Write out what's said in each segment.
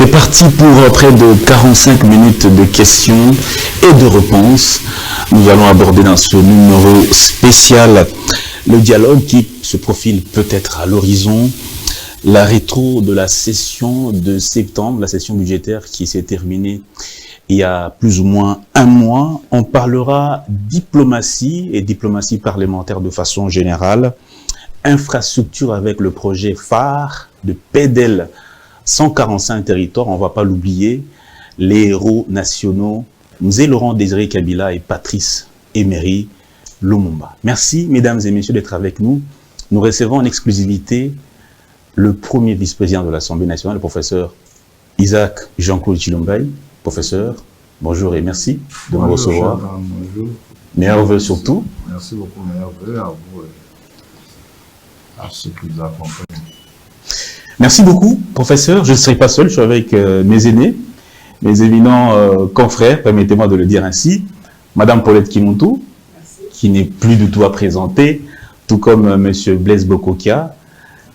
C'est parti pour près de 45 minutes de questions et de réponses. Nous allons aborder dans ce numéro spécial le dialogue qui se profile peut-être à l'horizon, la rétro de la session de septembre, la session budgétaire qui s'est terminée il y a plus ou moins un mois. On parlera diplomatie et diplomatie parlementaire de façon générale, infrastructure avec le projet phare de PEDEL 145 territoires, on ne va pas l'oublier, les héros nationaux, Mzee Laurent Désiré Kabila et Patrice Emery Lumumba. Merci, mesdames et messieurs, d'être avec nous. Nous recevons en exclusivité le premier vice-président de l'Assemblée nationale, le professeur Isaac Jean-Claude Tshilombaye. Professeur, bonjour et merci de nous recevoir. Bonjour. Meilleurs vœux surtout. Merci beaucoup, meilleurs vœux à vous et à ceux qui vous accompagnent. Merci beaucoup, professeur. Je ne serai pas seul, je suis avec mes aînés, mes éminents confrères, permettez-moi de le dire ainsi. Madame Paulette Kimuntu, qui n'est plus du tout à présenter, tout comme Monsieur Blaise Bokokia,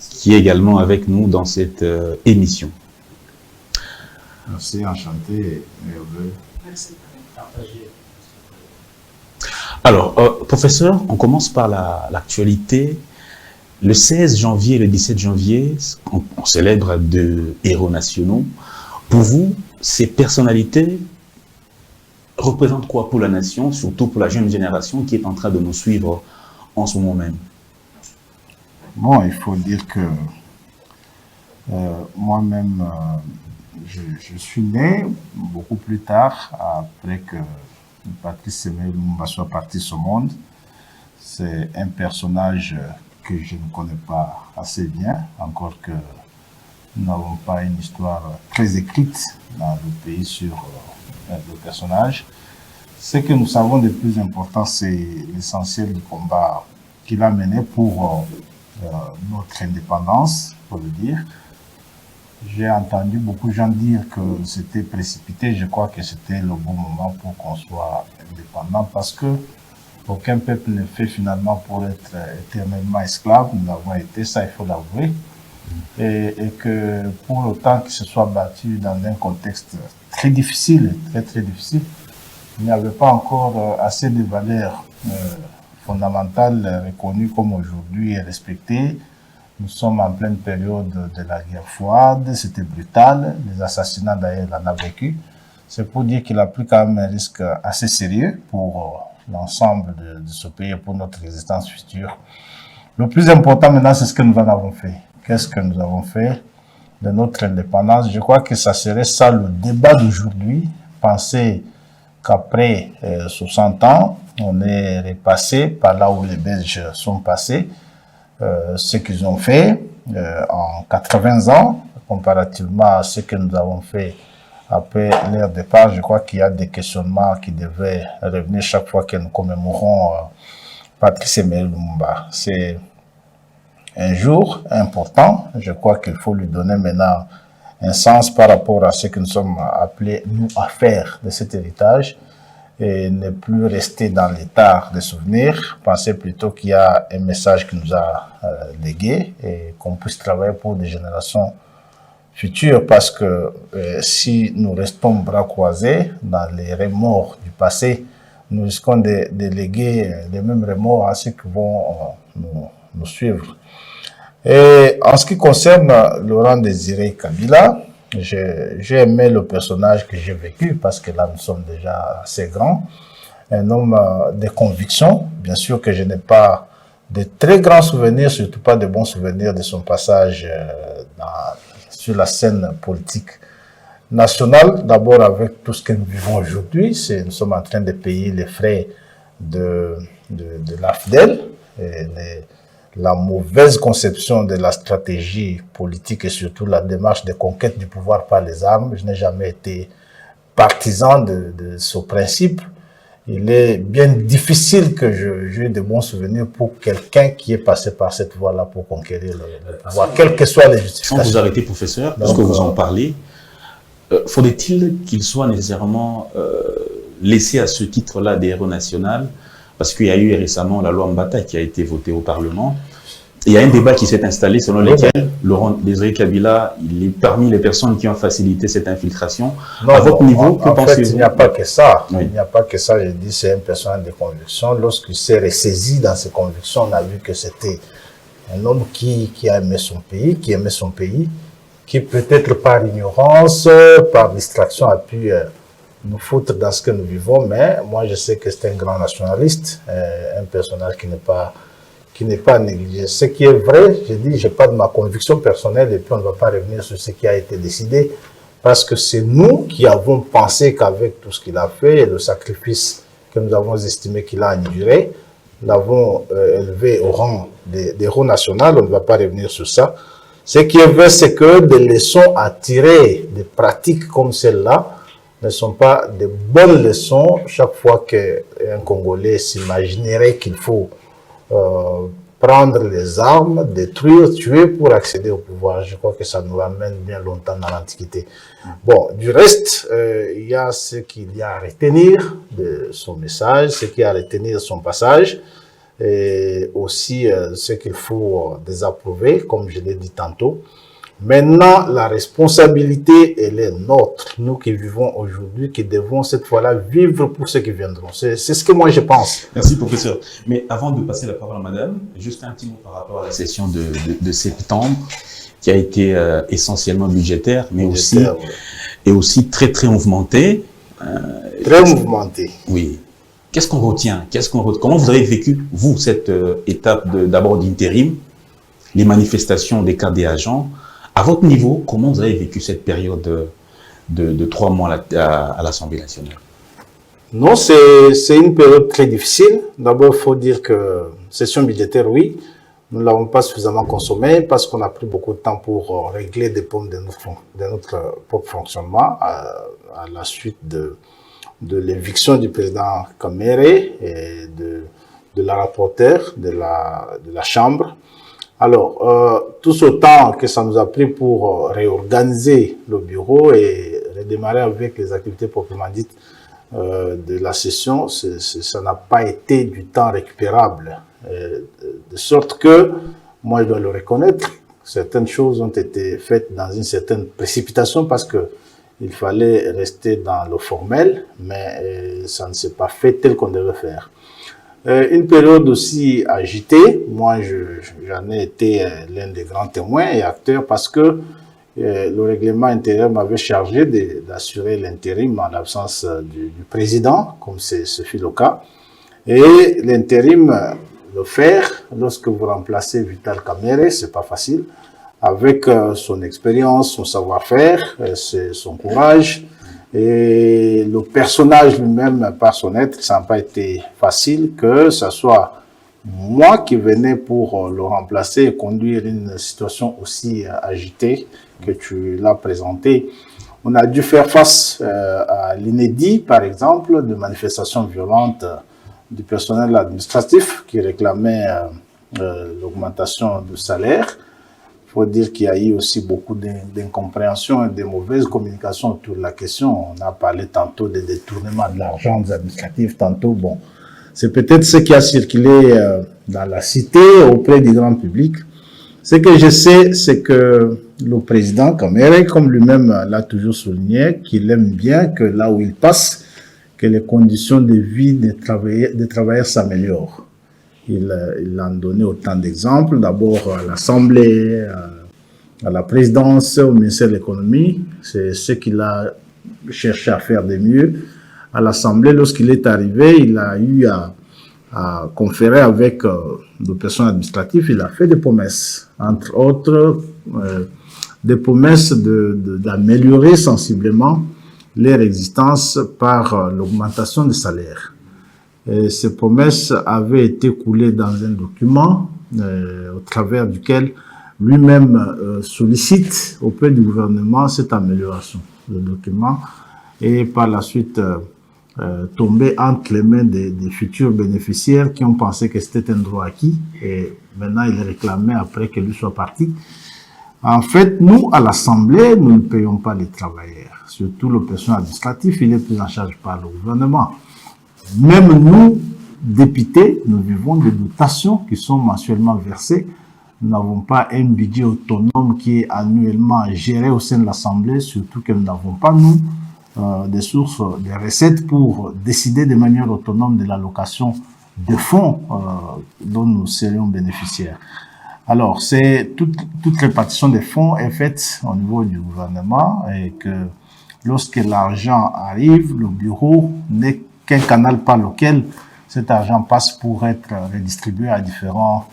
qui est également avec nous dans cette émission. Merci, enchanté et meilleurs vœux. Merci. Alors, professeur, on commence par l'actualité. Le 16 janvier et le 17 janvier, on célèbre deux héros nationaux. Pour vous, ces personnalités représentent quoi pour la nation, surtout pour la jeune génération qui est en train de nous suivre en ce moment même? Bon, il faut dire que moi-même, je suis né beaucoup plus tard, après que Patrice Emery Lumumba soit parti de ce monde. C'est un personnage que je ne connais pas assez bien, encore que nous n'avons pas une histoire très écrite dans le pays sur le personnage. Ce que nous savons de plus important, c'est l'essentiel du combat qu'il a mené pour notre indépendance, pour le dire. J'ai entendu beaucoup de gens dire que c'était précipité. Je crois que c'était le bon moment pour qu'on soit indépendant parce que aucun peuple ne fait finalement pour être éternellement esclave. Nous l'avons été, ça il faut l'avouer. Et que pour autant qu'il se soit battu dans un contexte très difficile, très difficile, il n'y avait pas encore assez de valeurs fondamentales reconnues comme aujourd'hui et respectées. Nous sommes en pleine période de la guerre froide, c'était brutal, les assassinats d'ailleurs on a vécu. C'est pour dire qu'il a pris quand même un risque assez sérieux pour l'ensemble de ce pays et pour notre existence future. Le plus important maintenant, c'est ce que nous en avons fait. Qu'est-ce que nous avons fait de notre indépendance? Je crois que ça serait ça le débat d'aujourd'hui. Penser qu'après 60 ans, on est repassé par là où les Belges sont passés. Ce qu'ils ont fait en 80 ans, comparativement à ce que nous avons fait après leur départ, je crois qu'il y a des questionnements qui devaient revenir chaque fois que nous commémorons Patrice Emery Lumumba. C'est un jour important, je crois qu'il faut lui donner maintenant un sens par rapport à ce que nous sommes appelés, nous, à faire de cet héritage et ne plus rester dans l'état de souvenirs, penser plutôt qu'il y a un message qui nous a légué et qu'on puisse travailler pour des générations futures parce que si nous restons bras croisés dans les remords du passé, nous risquons de léguer les mêmes remords à ceux qui vont nous suivre. Et en ce qui concerne Laurent Désiré Kabila, j'ai aimé le personnage que j'ai vécu parce que là nous sommes déjà assez grands, un homme de conviction. Bien sûr que je n'ai pas de très grands souvenirs, surtout pas de bons souvenirs de son passage sur la scène politique nationale. D'abord avec tout ce que nous vivons aujourd'hui, nous sommes en train de payer les frais de l'AFDEL et la mauvaise conception de la stratégie politique et surtout la démarche de conquête du pouvoir par les armes. Je n'ai jamais été partisan de ce principe. Il est bien difficile que j'ai de bons souvenirs pour quelqu'un qui est passé par cette voie-là pour conquérir le pouvoir, quelles que soient les justifications. Sans vous arrêter, professeur, parce que vous en parlez, faudrait-il qu'il soit nécessairement laissé à ce titre-là des héros nationaux? Parce qu'il y a eu récemment la loi Mbata qui a été votée au Parlement. Il y a un débat qui s'est installé selon lequel Laurent Désiré Kabila, il est parmi les personnes qui ont facilité cette infiltration. Non, à votre niveau, que en fait, il n'y a pas que ça. Oui. Il n'y a pas que ça. Je dis, c'est un personnage de conviction. Lorsqu'il s'est ressaisi dans ses convictions, on a vu que c'était un homme qui a aimé son pays, qui peut-être par ignorance, par distraction a pu nous foutre dans ce que nous vivons. Mais moi, je sais que c'est un grand nationaliste, un personnage qui n'est pas négligé. Ce qui est vrai, je dis, je parle de ma conviction personnelle et puis on ne va pas revenir sur ce qui a été décidé parce que c'est nous qui avons pensé qu'avec tout ce qu'il a fait et le sacrifice que nous avons estimé qu'il a enduré, l'avons élevé au rang d'héros national, on ne va pas revenir sur ça. Ce qui est vrai, c'est que des leçons à tirer des pratiques comme celle-là ne sont pas de bonnes leçons chaque fois qu'un Congolais s'imaginerait qu'il faut prendre les armes, détruire, tuer pour accéder au pouvoir. Je crois que ça nous ramène bien longtemps dans l'Antiquité. Bon, du reste, il y a ce qu'il y a à retenir de son message, ce qu'il y a à retenir de son passage, et aussi ce qu'il faut désapprouver, comme je l'ai dit tantôt. Maintenant, la responsabilité, elle est nôtre, nous qui vivons aujourd'hui, qui devons cette fois-là vivre pour ceux qui viendront. C'est ce que moi je pense. Merci, professeur. Mais avant de passer la parole à madame, juste un petit mot par rapport à la session de septembre, qui a été essentiellement budgétaire, mais aussi très, très mouvementée. Très mouvementée. Oui. Qu'est-ce qu'on retient? Comment vous avez vécu, vous, cette étape d'abord d'intérim, les manifestations des cadres et agents? À votre niveau, comment vous avez vécu cette période de 3 mois à l'Assemblée nationale? Non, c'est une période très difficile. D'abord, il faut dire que session budgétaire, oui, nous ne l'avons pas suffisamment consommée parce qu'on a pris beaucoup de temps pour régler des problèmes de notre propre fonctionnement à la suite de l'éviction du président Kamere et de la rapporteure de la Chambre. Alors, tout ce temps que ça nous a pris pour réorganiser le bureau et redémarrer avec les activités proprement dites de la session, ça n'a pas été du temps récupérable. De sorte que, moi je dois le reconnaître, certaines choses ont été faites dans une certaine précipitation parce que il fallait rester dans le formel, mais ça ne s'est pas fait tel qu'on devait faire. Une période aussi agitée, moi j'en ai été l'un des grands témoins et acteurs parce que le règlement intérieur m'avait chargé d'assurer l'intérim en l'absence du président, comme ce fut le cas. Et l'intérim, le faire, lorsque vous remplacez Vital Kamerhe, c'est pas facile, avec son expérience, son savoir-faire, son courage, et le personnage lui-même, par son être, ça n'a pas été facile que ce soit moi qui venais pour le remplacer et conduire une situation aussi agitée que tu l'as présentée. On a dû faire face à l'inédit, par exemple, de manifestations violentes du personnel administratif qui réclamait l'augmentation du salaire. Il faut dire qu'il y a eu aussi beaucoup d'incompréhension et de mauvaises communications autour de la question. On a parlé tantôt des détournements de l'argent des administratifs, tantôt, bon, c'est peut-être ce qui a circulé dans la cité auprès du grand public. Ce que je sais, c'est que le président Kamerhe, comme lui-même l'a toujours souligné, qu'il aime bien que là où il passe, que les conditions de vie des travailleurs s'améliorent. Il en donnait autant d'exemples, d'abord à l'Assemblée, à la présidence, au ministère de l'économie, c'est ce qu'il a cherché à faire de mieux. À l'Assemblée, lorsqu'il est arrivé, il a eu à conférer avec le personnel administratif, il a fait des promesses, entre autres des promesses d'améliorer sensiblement leur existence par l'augmentation des salaires. Et ces promesses avaient été coulées dans un document au travers duquel lui-même sollicite auprès du gouvernement cette amélioration. Le document est par la suite tombé entre les mains des futurs bénéficiaires qui ont pensé que c'était un droit acquis et maintenant il réclamait après que lui soit parti. En fait, nous, à l'Assemblée, nous ne payons pas les travailleurs. Surtout le personnel administratif, il est pris en charge par le gouvernement. Même nous, députés, nous vivons des dotations qui sont mensuellement versées nous n'avons pas un budget autonome qui est annuellement géré au sein de l'Assemblée, surtout que nous n'avons pas, nous, des sources, des recettes pour décider de manière autonome de l'allocation de fonds dont nous serions bénéficiaires. Alors, toute répartition des fonds est faite au niveau du gouvernement et que lorsque l'argent arrive, le bureau n'est qu'un canal par lequel cet argent passe pour être redistribué à différents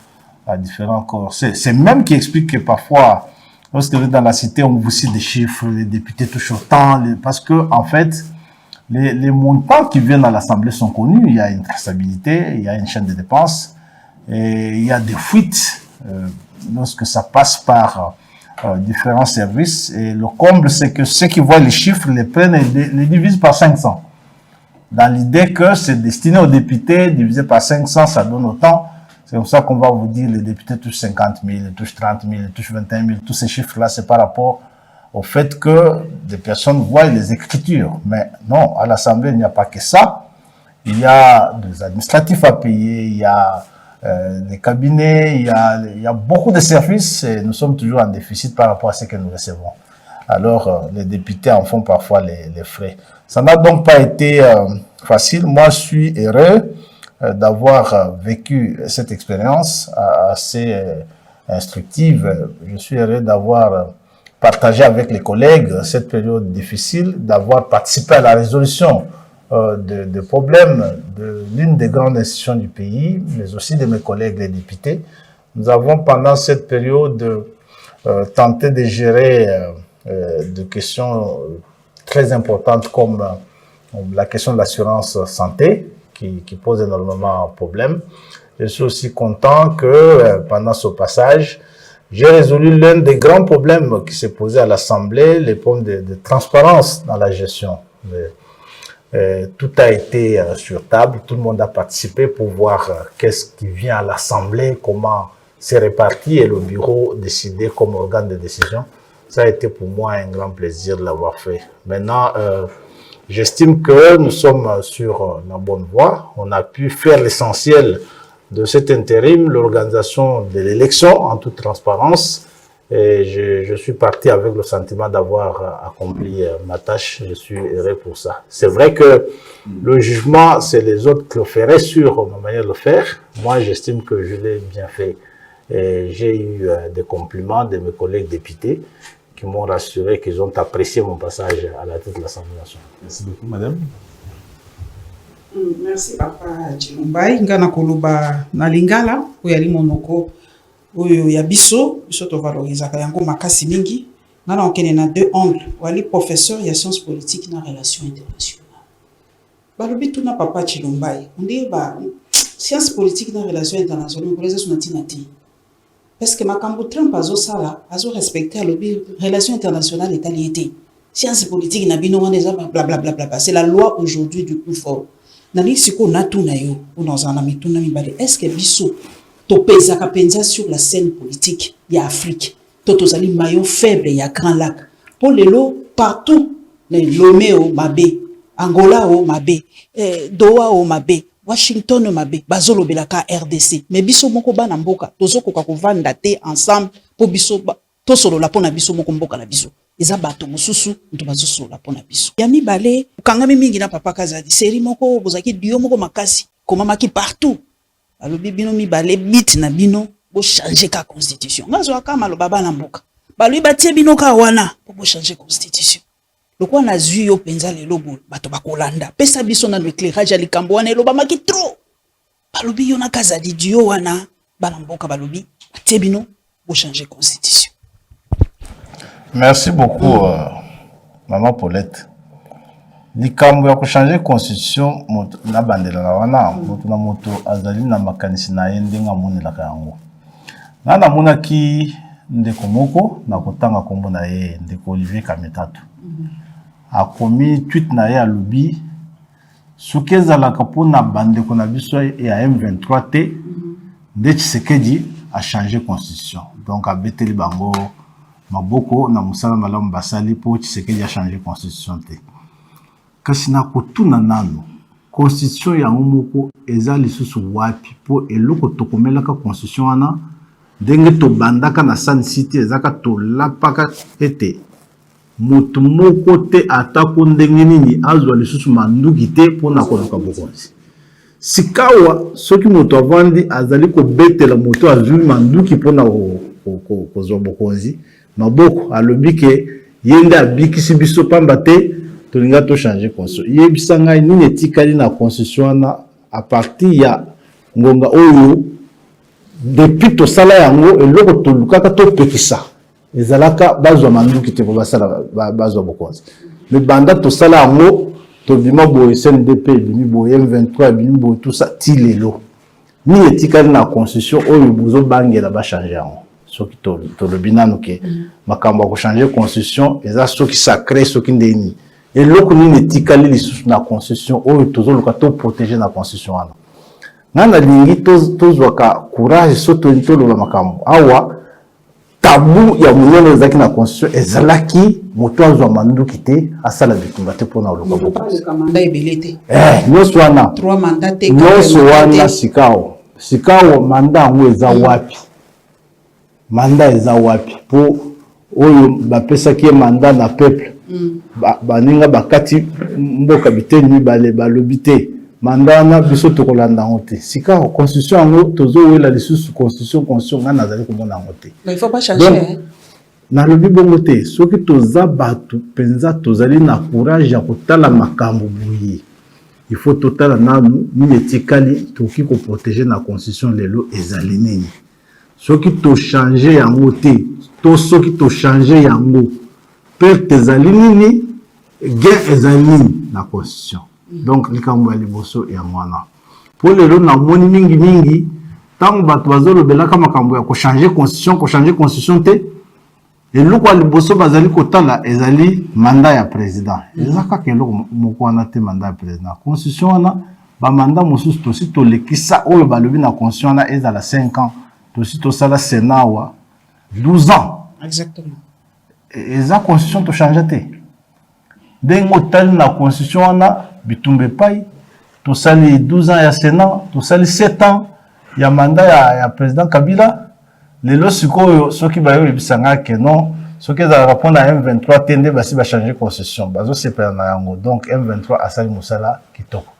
corps. C'est même qui explique que parfois, lorsque vous êtes dans la cité, on vous cite des chiffres, les députés touchent autant, parce que, en fait, les montants qui viennent à l'Assemblée sont connus. Il y a une traçabilité, il y a une chaîne de dépenses, et il y a des fuites lorsque ça passe par différents services. Et le comble, c'est que ceux qui voient les chiffres les prennent et les divisent par 500. Dans l'idée que c'est destiné aux députés, divisé par 500, ça donne autant. C'est comme ça qu'on va vous dire les députés touchent 50 000, ils touchent 30 000, ils touchent 21 000. Tous ces chiffres-là, c'est par rapport au fait que des personnes voient les écritures. Mais non, à l'Assemblée, il n'y a pas que ça. Il y a des administratifs à payer, il y a des cabinets, il y a beaucoup de services et nous sommes toujours en déficit par rapport à ce que nous recevons. Alors, les députés en font parfois les frais. Ça n'a donc pas été facile. Moi, je suis heureux d'avoir vécu cette expérience assez instructive. Je suis heureux d'avoir partagé avec les collègues cette période difficile, d'avoir participé à la résolution de problèmes de l'une des grandes institutions du pays, mais aussi de mes collègues les députés. Nous avons pendant cette période tenté de gérer des questions très importantes comme la question de l'assurance santé, qui pose énormément de problèmes. Je suis aussi content que pendant ce passage, j'ai résolu l'un des grands problèmes qui s'est posé à l'Assemblée, les problèmes de transparence dans la gestion. Tout a été sur table, tout le monde a participé pour voir qu'est-ce qui vient à l'Assemblée, comment c'est réparti et le bureau décider comme organe de décision. Ça a été pour moi un grand plaisir de l'avoir fait. Maintenant, j'estime que nous sommes sur la bonne voie. On a pu faire l'essentiel de cet intérim, l'organisation de l'élection en toute transparence. Et je suis parti avec le sentiment d'avoir accompli ma tâche. Je suis heureux pour ça. C'est vrai que le jugement, c'est les autres qui le feraient sur ma manière de le faire. Moi, j'estime que je l'ai bien fait. Et j'ai eu des compliments de mes collègues députés qui m'ont rassuré qu'ils ont apprécié mon passage à la tête de l'Assemblée nationale. Merci beaucoup, madame. Merci, papa Chilumbai. Ngana koloba na lingala, oyali monoko, oyo ya biso to valorisaka yango makasi mingi. Ngana okene na deux angles, wali professeur ya sciences politiques na relations internationales. Balobi tuna papa Chilumbai, onde ba sciences politiques na relations internationales, koleza sunatina ti. Parce que makambo Trump azo sala, azo respecter le relations internationales et taliété. Sciences politiques na bino wana eza blablabla. C'est la loi aujourd'hui du plus fort. Nani siko natu na yo, ou dans un ami tuna mibale. Est-ce que biso to pesa kapenza sur la scène politique ya Afrique? Toto zali maillon faible ya Grand Lac. Pour les lots partout, les Lomé au Mabé, Angola au Mabé, Doha au Mabé. Washington mabe bazolo belaka RDC mais biso moko bana mboka tozoko ka kovanda te ensemble po biso to solo la pona biso moko mboka na biso eza bato mususu nto bazoso la pona biso ya mibale kangami mingi na papa Kazadi seri moko bozaki dio moko makasi komamaki partout alobi bino mibale bit na bino bo changer ka constitution ngazo akama lo baba na mboka balui batie bino ka wana po changer constitution. Le quoi na zui yo penza le lobo bato bakolanda pesa biso na éclairage ya likambo wana eloba maki trop balobi yo na Kazadi dio wana bana mboka balobi batie bino bo changer constitution. Merci beaucoup maman Paulette. Likambo ya ko changer constitution na bandela na wana moto na moto azali na makanisi na yende nga monela yango na mona ki ndeko moko na kotanga kombo na ye ndeko Olivier Kametatu a commis tweet na ye alobi soki ezalaka mpona bandeko na biso ya M23 te nde Tshisekedi a changé constitution donc abeteli bango maboko na mosala malamu basali mpo Tshisekedi a changé constitution te kasi na kotuna nano constitution yango moko eza lisusu wapi mpo eloko tokomelaka constitution wana ndenge to bandaka na Sun City ezaka to lapaka ete moto moko te atako ndenge nini azwa lisusu manduki te mpona koluka bokonzi. Sikawa soki moto avandi azali kobetela moto azwi manduki mpona kozwa bokonzi, maboko alobi ke yende abikisi biso pamba te tolinga to changer constitution. Yebisa ngai nini etikali na constitution wana a partir ya ngonga oyo depuis tosala yango eloko tolukaka topekisa ezalaka bazwa manduki te po basala bazwa bokonzi. Mais banda tosala yango tobima boye CNDP bimi boye M23 bimi boye tout ça tilelo ni etikali na constitution oyo bozo bangela ba changer yango. Soki tolobi nanu ke makambo ko changer constitution eza soki sacré soki ndeni eloko nini etikali lisusu na constitution oyo tozoluka to protéger na constitution wana. Nana lingi tozwaka courage soto ntoloba makambo awa tabu ya munene ezaki na constitution ezalaki moto azwa manduki te asala bitumba te mpona oluka bokonzi. Nyonso wana 3 mandats te nyonso wana sikao manda yango eza wapi? Manda eza wapi? Po oyo bapesaki ye manda na peuple baninga bakati mboka biteni mibale balobi te manda wana biso tokolanda yango te. Sikao constitution yango tozowela lisusu constitution nga nazali komona yango te. Mais il faut pas changer. Nalobi bongo te soki toza batu penza tozali na courage ya kotala makambo boye. Il faut totala nanu nini etikali toki ko protéger na constitution lelo ezali nini. Soki to changer yango te to soki to changer yango perte ezali nini gain ezali nini na constitution. Donc likambo ya liboso ya mwana po lelo na moni mingi tango bato bazolobelaka makambo ya ko changer constitution te eloko ya liboso bazali kotala ezali mandat ya président ezaka ke eloko moko wana te mandat ya président. Constitution wana ba mandat mosusu tosi tolekisa oyo balobi na constitution wana ezala 5 ans tosi tosala Sénat wa 12 ans Exactement. Eza constitution to changer te dengo tali na constitution wana bitumbe pai tosali 12 ans ya Sénat tosali 7 ans ya mandat ya président Kabila. Lelo sikoyo soki bayo lebisanga ke non soki za répondre à M23 tende basi ba changer constitution bazo sepela na yango. Donc M23 asali musala kitoko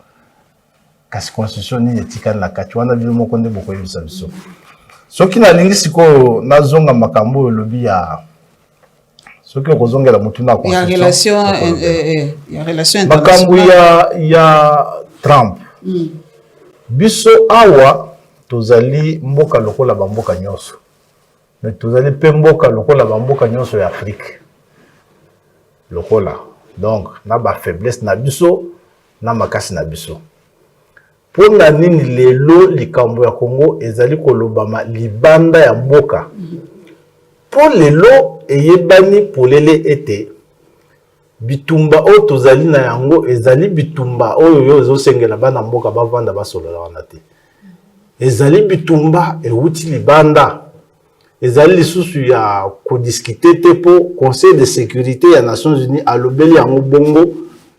kasi constitution ni etika na kati wana bino moko nde boko yebisa biso. Soki na lingi sikoyo nazonga makambo lobi ya soki okozongela mutu na constitution ya relation makambo ya Trump biso awa tozali mboka lokola bamboka nyonso mais tozali pe mboka lokola bamboka nyonso ya Afrique lokola donc na ba faiblesse na biso na makasi na biso pona nini lelo likambo ya Congo ezali kolobama libanda ya mboka po lelo eyebani polele ete bitumba o tozali na yango ezali bitumba oyo yo ezosengela bana mboka bavanda basolola wana te ezali bitumba euti libanda ezali lisusu ya kodiscuter te po Conseil de sécurité ya Nations Unies alobeli yango bongo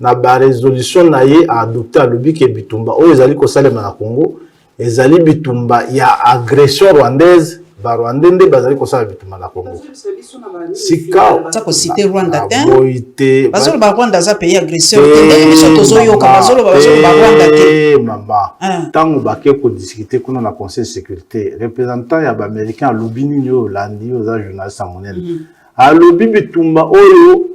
na ba résolution na ye adopté alobi ke bitumba oyo ezali kosalema na Congo ezali bitumba ya agression rwandaise ba rwandende bazali kosala bitumba na Congo sikao ça ko citer Rwanda te boité bazolo ba Rwanda za pays agresseur te biso tozoyoka bazolo ba Rwanda te mama tango bake ko discuter kuna na Conseil de sécurité représentant ya ba américain alobi nini yo landi yo za journaliste monel alobi bitumba oyo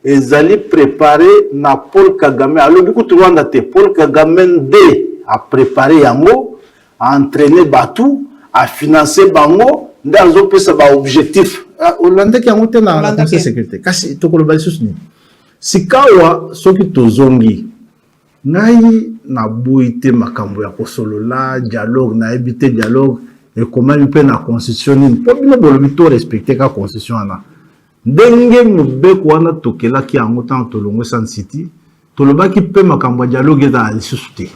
ezali préparé na Paul Kagame alobi ko Rwanda te Paul Kagame nde a préparé yango a entraîner batou a financer bango ndazo pesa ba objectif Hollande ki yango te na Conseil de sécurité kasi tokoloba lisusu ni sikawa soki tozongi ngai na boite makambo ya kosolola dialogue na ebite dialogue et comment mpe na constitution ni po bino bolobi to respecter ka constitution na ndenge mobeko wana tokelaki yango tant tolongo Sun City tolobaki pe makambo ya dialogue za lisusu te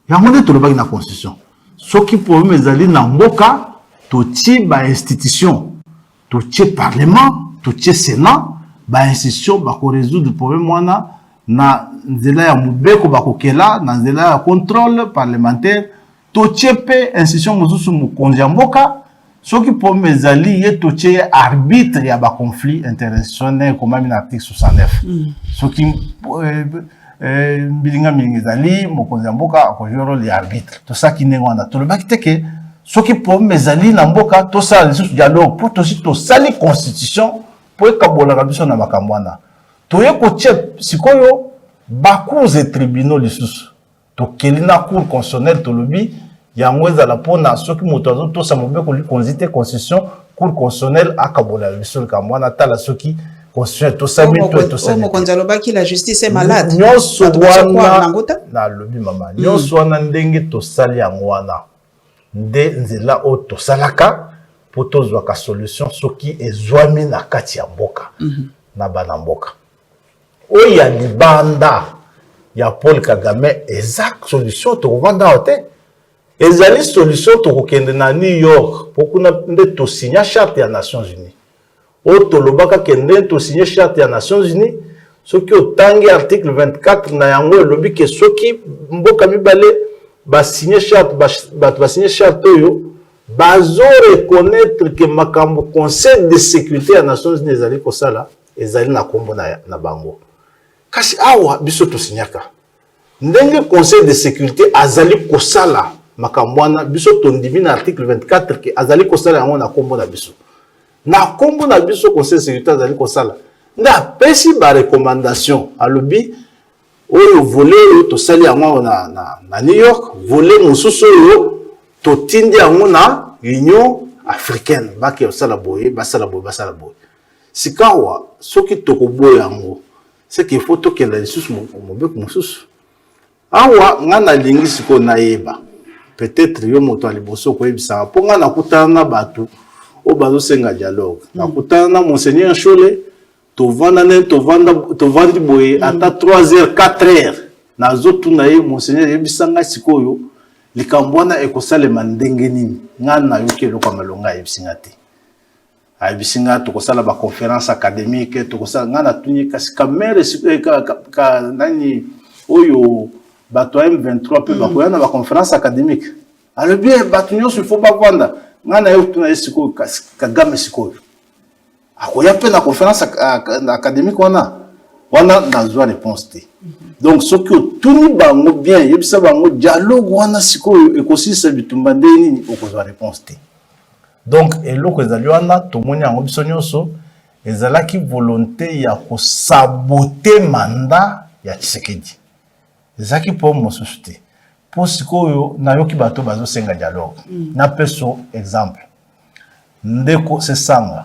yango nde tolobaki na constitution soki problème ezali na mboka totie ba institution totie parlement totie sénat ba institution ba ko résoudre problème wana na nzela ya mobeko ba kokela na nzela ya contrôle parlementaire totie pe institution mosusu mokonzi ya mboka Ce qui pour mes alliés est touché arbitre y a ba conflit international comme un article 69. Ce qui bilinga mingizali mokonzi mboka akojoro li arbitre. Tout ça qui n'est wana. Tout le baki teke ce qui pour mes alliés na mboka tout ça les dialogue pour tout sali constitution pour kabola kabiso na makambwana. To ye ko che sikoyo bakours et tribunaux lisusu. To kelina cour constitutionnelle to lobi yango ezala pona soki moto azo to sa mobeko li consulter constitution cour constitutionnelle akabola biso kamwana tala soki constitution to sabi to sabi mo konza lobaki la justice est malade nyonso wana na lobi mama nyonso wana ndenge to sali yango wana nde nzela o to salaka po tozwa ka solution soki ezwami na kati ya mboka na bana mboka oya libanda ya Paul Kagame exact solution to vanda ote ezali solution to kokende na New York pokuna nde to signer charte ya Nations Unies o to lobaka kende to signer charte ya Nations Unies soki otangi article 24 na yango lobi ke soki mboka mibale ba signer charte ba signer charte yo bazo reconnaître que makambo conseil de sécurité ya Nations Unies ezali kosala ezali na kombo na bango kasi awa biso to signaka ndenge conseil de sécurité azali kosala makamwana biso tondimi na article 24 ke azali kosala yango na kombo na biso conseil de sécurité azali kosala nda pesi ba recommandation alobi oyo voler to sali yango na New York voler mosusu yo to tindi yango na Union africaine baki osala boye basala boye sikawa soki tokoboya yango c'est qu'il faut que la ressource mobeko mosusu awa ngana lingi siko naeba peut-être yo moto aliboso ko ebisa po ngana kutana batu o bazo senga dialogue nakutana na monseigneur Chole to vandi boye ata 3h 4h na zotu na ye monseigneur ebisa nga sikoyo likambwana ekosalema ndenge nini ngana yoke lokwa malonga ebisinga te abisinga to kosala ba conférence académique to kosala ngana tunye kasi kamere ka nani oyo bato M23 pe bakoyana ba conférence académique alors bien bato nyonso il faut ba vanda ngana yo tuna siko Kagame siko akoya pe na conférence académique wana nazwa réponse te donc ce que tuni bango bien yebisa bango dialogue wana siko ekosisa bitumba ndeni okozwa réponse te. Donc, eloko ezali wana tomoni yango biso nyonso ezalaki volonté ya ko saboter mandat ya Tshisekedi. Ezaki po mosusu te. Po sikoyo nayoki bato bazo senga dialogue. Na peso exemple. Ndeko Sesanga.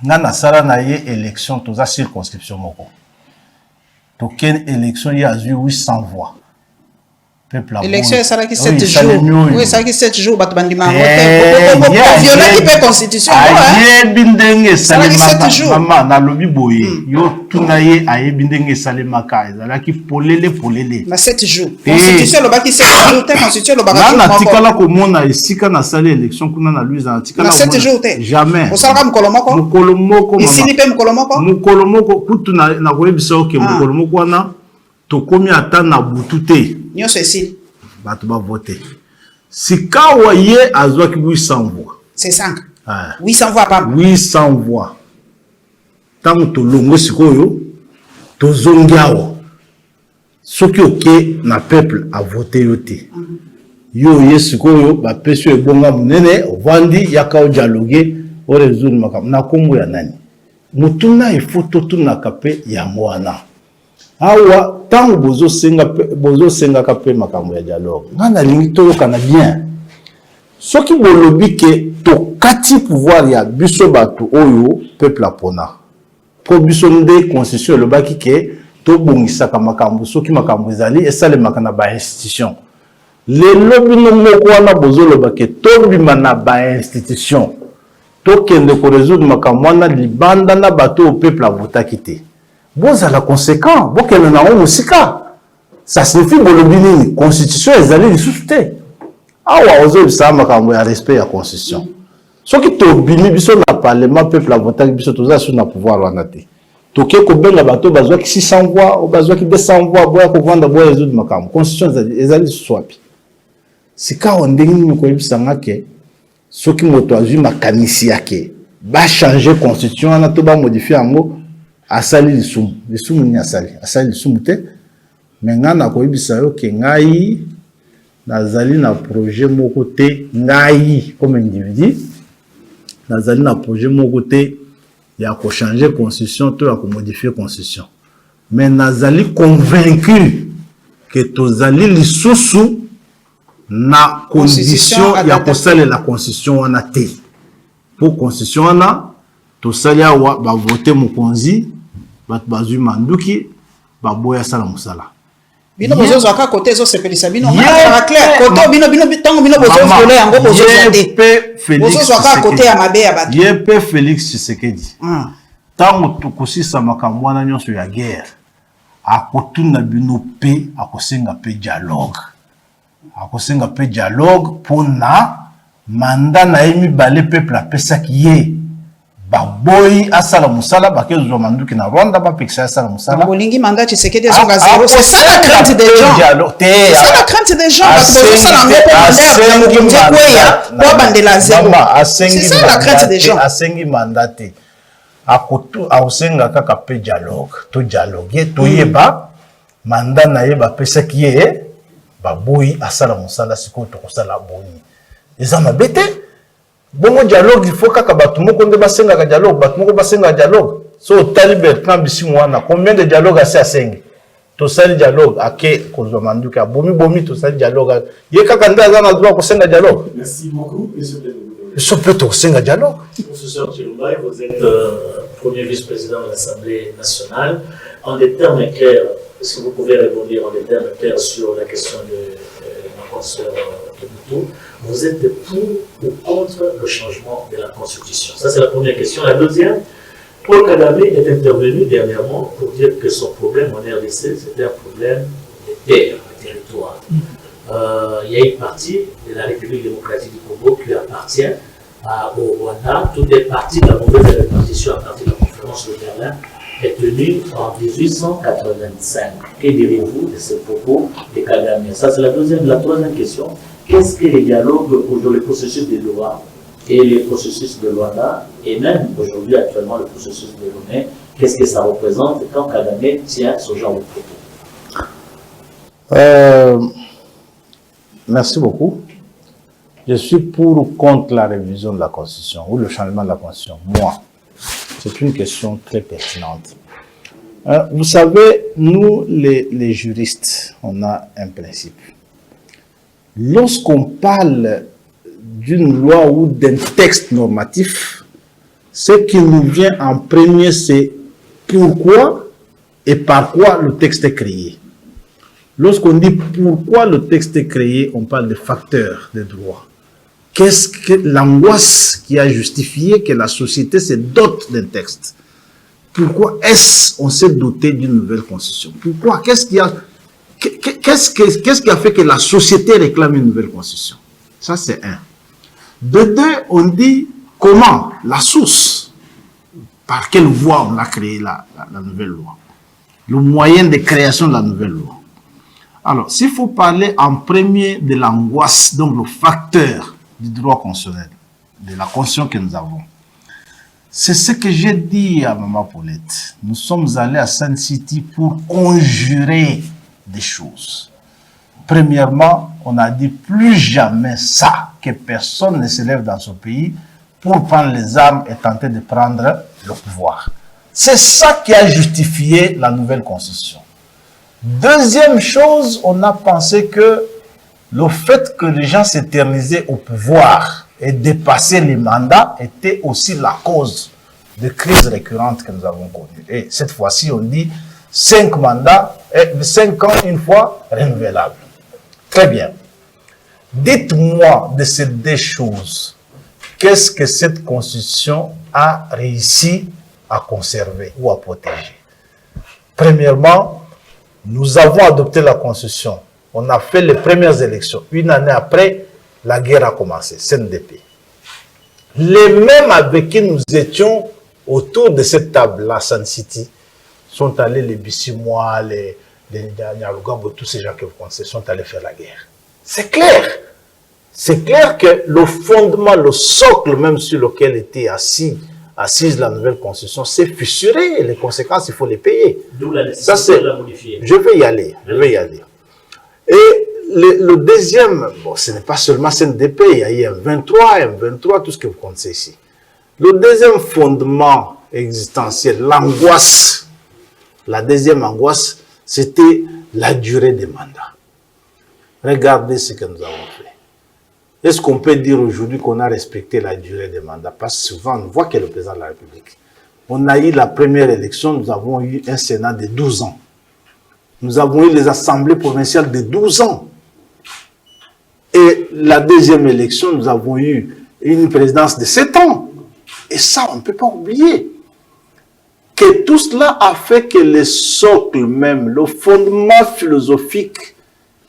Ngana sala na ye élection toza circonscription moko. Token élection ya azui 800 voix. L'élection est ça qui 7 jours. Oui, ça qui 7 jours. Bat bandi mangote. Violer qui peut constitution. Aye bindenge salemaka. Maman na lobi boye. Yo tunaye aye bindenge salemaka. Ezala ki polele. Na 7 jours. Constitution le baki 7 jours. Te constitution le baki. Na tikala ko mona esika na sale élection kuna na Louise na tikala. Na 7 jours te. Jamais. Osala mukolomoko. Mukolomoko. Ici ni pe mukolomoko. Mukolomoko kutu na koyebisa oke mukolomoko wana to komi ata na butute. Nyonso esi bato ba voter sikawa ye azwaki 800 voix c'est 5 800 voix pas 800 voix tango to longo sikoyo to zongiawo soki oke na peuple a voter yote yo ye sikoyo ba peso ebonga munene ovandi yaka o dialogue o résoudre makam na kombo ya nani mutuna ifoto tuna kape ya mwana awa tango bozo senga kape makambo ya dialogue ngana lingi to kana bien soki bolobi ke to kati pouvoir ya biso bato oyo peuple apona po biso nde constitution le baki ke to bongisa ka makambo soki makambo ezali esalemaka na ba institution le lobi no moko wana bozo loba ke to bima na ba institution to kende ko résoudre makambo wana libanda na bato au peuple avotaki te. Bon, ça la conséquent. Bon, qu'elle en a aussi cas. Ça signifie que la constitution est allée sous-souter. Ah, ouais, ça m'a respect à la constitution. Ce qui est obligé, c'est le parlement, le peuple a voté, c'est tout ça sur le pouvoir. Donc, il y a 600 voix, 200 voix, il y a la constitution est allée sous-souter. C'est quand on dit que ce qui m'autorise ma kanisiake va changer constitution on a tout va modifier en mot asali lisumu ni asali lisumu te mais ngana ko ibisa yo ke ngai nazali na projet moko te ngai comme individu nazali na projet moko te ya ko changer constitution to ya ko modifier constitution mais nazali convaincu que tozali lisusu na condition ya kosala la constitution wana te pour constitution wana tosali awa ba voter mokonzi bat bazui manduki ba boya sala musala bino bozo aka côté zo sepelisa bino ma clair côté bino tango bino bozo voler yango bozo te bozo aka côté ya mabe ya bato yepe Félix Tshisekedi tango tukosisa makambo wana nyonso ya guerre akotuna bino pe akosenga pe dialogue pona mandat na emi balé peuple apesaki ye baboyi asala musala bakezo manduki na Rwanda ba pekisa asala musala bolingi mandat Tshisekedi ezonga zéro c'est ça la crainte des gens c'est ça la crainte des gens parce que ça na ngoko mandat ya kweya kwa bandela zéro c'est ça la crainte des gens asengi mandaté akotu ausenga kaka pe dialogue to yeba mandat na ye ba pesaki ye baboyi asala musala siko to kosala boyi ezama bete bongo dialogue il faut kaka bato moko nde basenga ka dialogue bato moko basenga dialogue so taliber kan bisi mwana combien de dialogue asengi to sali dialogue ake ko manduka bomi to sali dialogue ye kaka nde azana droit ko senga dialogue. Merci beaucoup monsieur le so peut-être senga dialogue. Professeur Chilumba, vous êtes premier vice-président de l'Assemblée nationale. En des termes clairs, est-ce que vous pouvez répondre en des termes clairs sur la question de ma consoeur Kebutu? Vous êtes pour ou contre le changement de la Constitution? Ça, c'est la première question. La deuxième, Paul Kagame est intervenu dernièrement pour dire que son problème en RDC, c'était un problème de terre, de territoire. Il y a une partie de la République démocratique du Congo qui appartient au Rwanda. Toutes les parties de la nouvelle répartition à partir de la conférence de Berlin est tenue en 1885. Que direz-vous de ce propos de Kagame? Ça, c'est la deuxième. La troisième question, qu'est-ce que les dialogues dans le processus de Doha et le processus de Luanda, et même aujourd'hui, actuellement, le processus de Lomé, qu'est-ce que ça représente quand Kagame tient ce genre de propos? Merci beaucoup. Je suis pour ou contre la révision de la Constitution ou le changement de la Constitution. Moi, c'est une question très pertinente. Vous savez, nous, les juristes, on a un principe. Lorsqu'on parle d'une loi ou d'un texte normatif, ce qui nous vient en premier, c'est pourquoi et par quoi le texte est créé. Lorsqu'on dit pourquoi le texte est créé, on parle de facteurs de droit. Qu'est-ce que l'angoisse qui a justifié que la société se dote d'un texte? Pourquoi est-ce qu'on s'est doté d'une nouvelle constitution? Pourquoi? Qu'est-ce qui a fait que la société réclame une nouvelle constitution? Ça, c'est un. De deux, on dit comment, la source, par quelle voie on a créé la nouvelle loi, le moyen de création de la nouvelle loi. Alors, s'il faut parler en premier de l'angoisse, donc le facteur du droit constitutionnel, de la constitution que nous avons, c'est ce que j'ai dit à Maman Paulette. Nous sommes allés à Sun City pour conjurer des choses. Premièrement, on a dit plus jamais ça, que personne ne se lève dans ce pays pour prendre les armes et tenter de prendre le pouvoir. C'est ça qui a justifié la nouvelle constitution. Deuxième chose, on a pensé que le fait que les gens s'éternisaient au pouvoir et dépassaient les mandats était aussi la cause de crises récurrentes que nous avons connues. Et cette fois-ci, on dit 5 mandats, 5 ans une fois renouvelables. Très bien. Dites-moi de ces deux choses, qu'est-ce que cette constitution a réussi à conserver ou à protéger? Premièrement, nous avons adopté la Constitution. On a fait les premières élections. Une année après, la guerre a commencé, CNDP. Les mêmes avec qui nous étions autour de cette table-là, Sun City, sont allés, les Bissimois, les Nyarugambo, tous ces gens que vous connaissez, sont allés faire la guerre. C'est clair. c'est clair que le fondement, le socle même sur lequel était assise la nouvelle constitution, s'est fissuré. Et les conséquences, il faut les payer. D'où la nécessité de la modifier. Je vais y aller. Et le deuxième, bon, ce n'est pas seulement CNDP, il y a eu M23, tout ce que vous connaissez ici. Le deuxième fondement existentiel, l'angoisse, la deuxième angoisse, c'était la durée des mandats. Regardez ce que nous avons fait. Est-ce qu'on peut dire aujourd'hui qu'on a respecté la durée des mandats? Parce que souvent, on voit que le président de la République. On a eu la première élection, nous avons eu un Sénat de 12 ans. Nous avons eu les assemblées provinciales de 12 ans. Et la deuxième élection, nous avons eu une présidence de 7 ans. Et ça, on ne peut pas oublier. Que tout cela a fait que le socle même, le fondement philosophique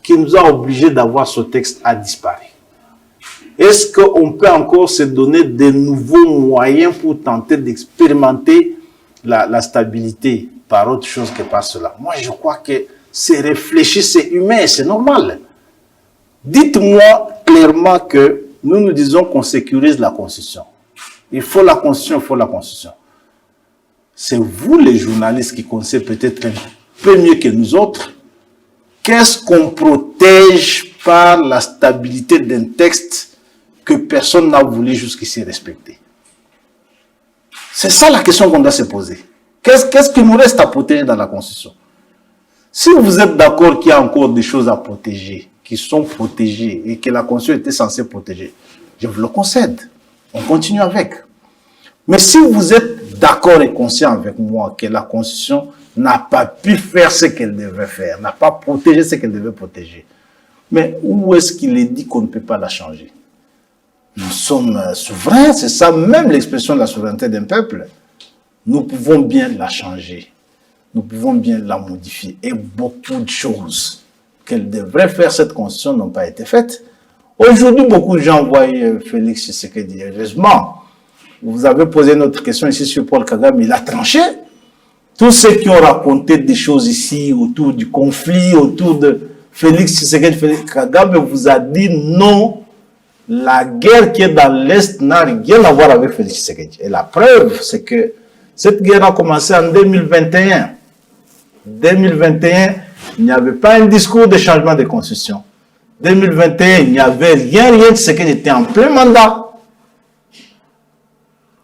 qui nous a obligés d'avoir ce texte a disparu. Est-ce qu'on peut encore se donner de nouveaux moyens pour tenter d'expérimenter la stabilité par autre chose que par cela? Moi, je crois que c'est réfléchir, c'est humain, c'est normal. Dites-moi clairement que nous disons qu'on sécurise la Constitution. Il faut la Constitution, il faut la Constitution. C'est vous, les journalistes, qui connaissez peut-être un peu mieux que nous autres. Qu'est-ce qu'on protège par la stabilité d'un texte que personne n'a voulu jusqu'ici respecter? C'est ça la question qu'on doit se poser. Qu'est-ce qu'il nous reste à protéger dans la Constitution? Si vous êtes d'accord qu'il y a encore des choses à protéger, qui sont protégées et que la Constitution était censée protéger, je vous le concède. On continue avec. Mais si vous êtes d'accord et conscient avec moi que la Constitution n'a pas pu faire ce qu'elle devait faire, n'a pas protégé ce qu'elle devait protéger, mais où est-ce qu'il est dit qu'on ne peut pas la changer? Nous sommes souverains, c'est ça même l'expression de la souveraineté d'un peuple. Nous pouvons bien la changer, nous pouvons bien la modifier. Et beaucoup de choses qu'elle devrait faire, cette Constitution, n'ont pas été faites. Aujourd'hui, beaucoup de gens voient Félix Tshisekedi. Heureusement, vous avez posé notre question ici sur Paul Kagame, il a tranché. Tous ceux qui ont raconté des choses ici autour du conflit, autour de Félix Tshisekedi, Félix Kagame vous a dit non, la guerre qui est dans l'Est n'a rien à voir avec Félix Tshisekedi. Et la preuve, c'est que cette guerre a commencé en 2021. 2021, il n'y avait pas un discours de changement de constitution. 2021, il n'y avait rien de ce qui était en plein mandat.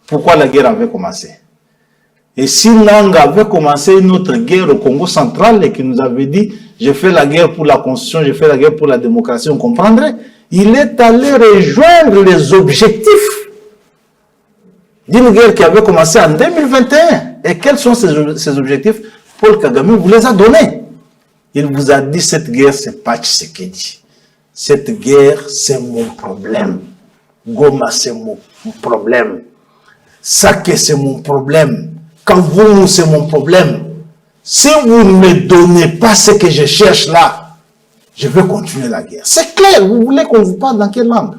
Pourquoi la guerre avait commencé? Et si Nanga avait commencé une autre guerre au Congo central et qu'il nous avait dit « j'ai fait la guerre pour la constitution, j'ai fait la guerre pour la démocratie », on comprendrait. Il est allé rejoindre les objectifs d'une guerre qui avait commencé en 2021. Et quels sont ces objectifs? Paul Kagame vous les a donnés. Il vous a dit cette guerre, c'est pas Tshisekedi. Cette guerre, c'est mon problème. Goma, c'est mon problème. Sake, c'est mon problème. Kangoumou, c'est mon problème. Si vous ne me donnez pas ce que je cherche là, je vais continuer la guerre. C'est clair, vous voulez qu'on vous parle dans quelle langue?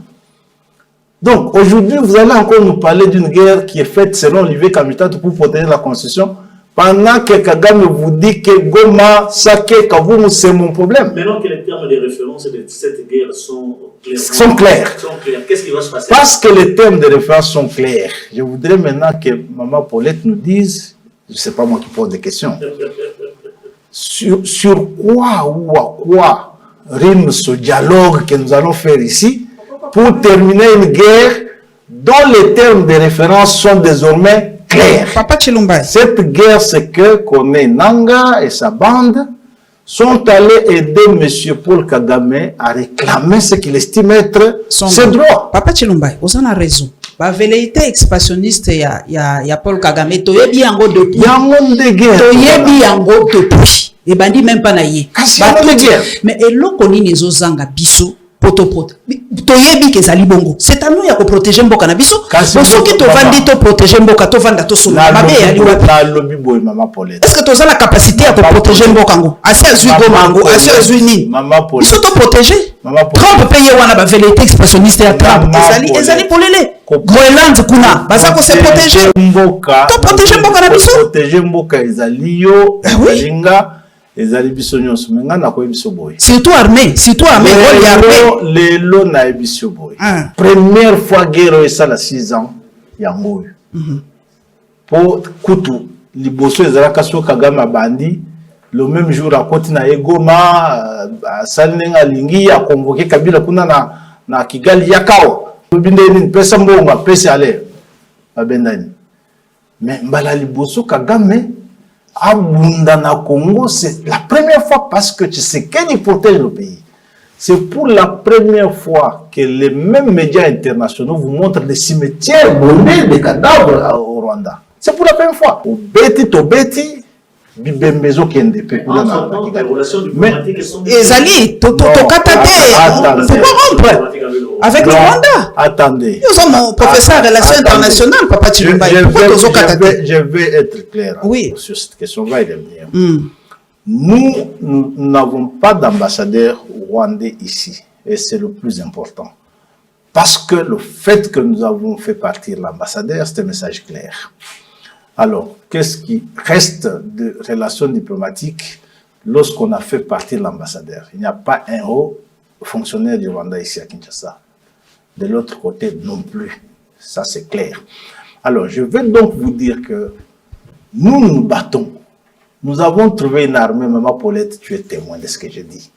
Donc, aujourd'hui, vous allez encore nous parler d'une guerre qui est faite selon Olivier Kamitatu pour protéger la Constitution, pendant que Kagame vous dit que Goma, Sake, Kangoumou, c'est mon problème. Maintenant que les termes de référence de cette guerre sont clairs. Qu'est-ce qui va se passer? Parce que les termes de référence sont clairs. Je voudrais maintenant que Maman Paulette nous dise, je ne sais pas moi qui pose des questions, sur quoi ou à quoi rime ce dialogue que nous allons faire ici pour terminer une guerre dont les termes de référence sont désormais clairs. Papa Tshilumba. Cette guerre, c'est que connaît Nanga et sa bande sont allés aider M. Paul Kagame à réclamer ce qu'il estime être ses droits. Papa Tshilumba, vous en avez raison. La velléité expansionniste il y a Paul Kagame, toyebi yango depuis. Toyebi yango depuis. Et bandi même pas naïe. Mais eloko nini ezozanga biso potopoto. Toyebi ke zali bongo. C'est à nous ya ko protéger mboka na biso. Soki to vandi to protéger mboka to vanda to soma. Mabe ya liwa. La lobby boy Maman Paulette. Est-ce que tu as la capacité à protéger mboka ngo? Asi azui goma ngo, asi azui nini? Maman Paulette. Biso to protéger. Trump paye wana ba velléité expansionniste ya Trump. Ezali polele. Groenland kuna baza ko se protéger. Mboka. To protéger mboka na biso. Protéger mboka ezali yo, elinga. les alibisonions, surtout armée, les lots na ebisoboy. Première fois guerre et ça la 6 ans, yango. Pour Kutu, liboso ezalaka so Kagame bandi, le même jour à côté na Egoma, Salinga lingi a convoqué Kabila kuna na Kigali yakao. Bindeni pesa mbonga, pesa ale. Abendani. Mais mbala liboso Kagame abunda na Congo, c'est la première fois parce que tu sais qu'il protège le pays. C'est pour la première fois que les mêmes médias internationaux vous montrent des cimetières brûlés, des cadavres au Rwanda. C'est pour la première fois. Au Beti, Bibembezo Kende. Les relations diplomatiques sont... Ezali, avec le Rwanda. Attendez. Nous sommes mon professeur de relations internationales, Papa Chilumba. Je vais être clair sur cette question. Va y revenir. Nous n'avons pas d'ambassadeur rwandais ici. Et c'est le plus important. Parce que le fait que nous avons fait partir l'ambassadeur, c'est un message clair. Alors, qu'est-ce qui reste de relations diplomatiques lorsqu'on a fait partir l'ambassadeur? Il n'y a pas un haut fonctionnaire du Rwanda ici à Kinshasa. De l'autre côté, non plus. Ça, c'est clair. Alors, je vais donc vous dire que nous nous battons. Nous avons trouvé une armée, Maman Paulette, tu es témoin de ce que je dis.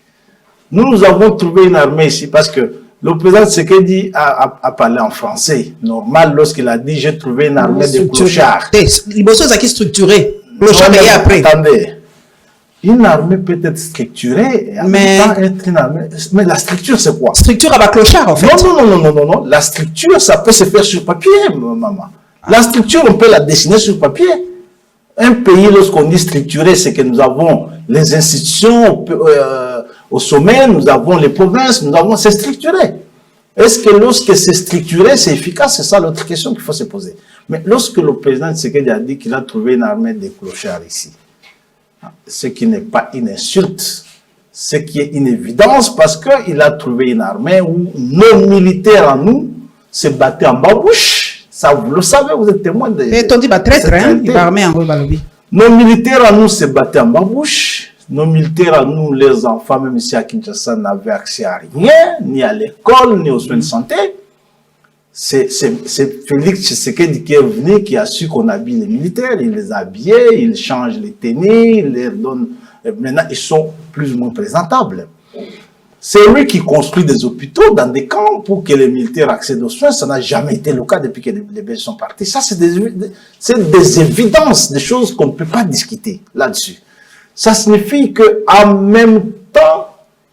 Nous avons trouvé une armée ici parce que le président Tshisekedi a parlé en français. Normal, lorsqu'il a dit « j'ai trouvé une armée de clochards ». Liboso est structuré. Clochard est après. Attendez. Une armée peut être structurée et en même temps être une armée. Mais la structure, c'est quoi? Structure à bas clochard, en fait. Non. La structure, ça peut se faire sur papier, maman. La structure, on peut la dessiner sur papier. Un pays, lorsqu'on dit structuré, c'est que nous avons les institutions au sommet, nous avons les provinces, c'est structuré. Est-ce que lorsque c'est structuré, c'est efficace? C'est ça l'autre question qu'il faut se poser. Mais lorsque le président Tshisekedi a dit qu'il a trouvé une armée de clochards ici, ce qui n'est pas une insulte, ce qui est une évidence parce qu'il a trouvé une armée où nos militaires en nous se battaient en babouche. Ça, vous le savez, vous êtes témoin de... Et on dit, traître, hein, il va armer en gros balobi. Nos militaires à nous se battaient en babouche. Nos militaires à nous, les enfants, même ici à Kinshasa, n'avaient accès à rien, ni à l'école, ni aux soins de santé. C'est Félix Tshisekedi qui est venu, qui a su qu'on habille les militaires. Il les a habillés, il change les tenues, il les donne... Maintenant, ils sont plus ou moins présentables. C'est lui qui construit des hôpitaux dans des camps pour que les militaires accèdent aux soins. Ça n'a jamais été le cas depuis que les Belges sont partis. Ça, c'est des évidences, des choses qu'on ne peut pas discuter là-dessus. Ça signifie qu'en même temps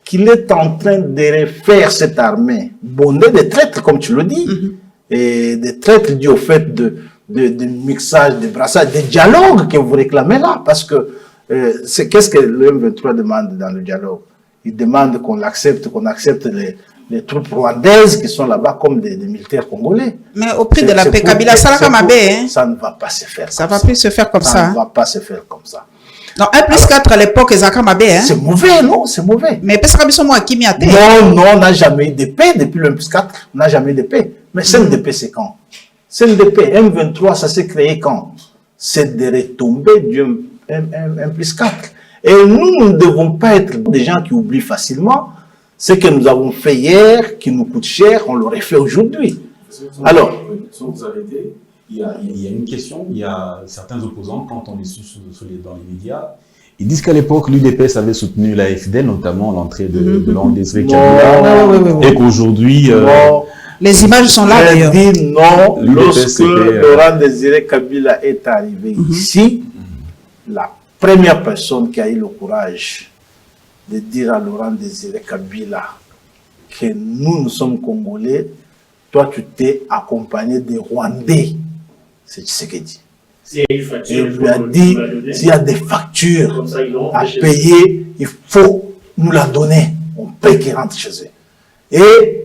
qu'il est en train de refaire cette armée, bondée de traîtres, comme tu le dis, et des traîtres dus au fait de mixage, de brassage, de dialogue que vous réclamez là, parce que qu'est-ce que le M23 demande dans le dialogue? Il demande qu'on accepte les troupes rwandaises qui sont là-bas comme des militaires congolais. Mais au prix de la paix, Kabila, ça ne va pas se faire. Ça ne va plus se faire comme ça. Ça ne va pas se faire comme ça. Non, 1+4 à l'époque, hein? C'est mauvais, non? C'est mauvais. Mais parce que moi, qui m'y a été. Non, on n'a jamais eu de paix depuis le 1+4. On n'a jamais eu de paix. Mais CNDP, c'est quand? CNDP, M23, ça s'est créé quand? C'est des retombées du 1+4. Et nous ne devons pas être des gens qui oublient facilement ce que nous avons fait hier, qui nous coûte cher, on l'aurait fait aujourd'hui. Alors, vous arrêtez, il y a une question, il y a certains opposants, quand on est dans les médias, ils disent qu'à l'époque, l'UDPS avait soutenu l'AFD, notamment l'entrée de Laurent Désiré Kabila, et qu'aujourd'hui... les images sont là d'ailleurs. J'ai dit non, lorsque Laurent Désiré Kabila est arrivé ici, la première personne qui a eu le courage de dire à Laurent Désiré Kabila que nous sommes Congolais, toi tu t'es accompagné des Rwandais. C'est ce qu'il dit. Il lui a dit, s'il y a des factures à payer, il faut nous la donner. On paye qui rentre chez eux. Et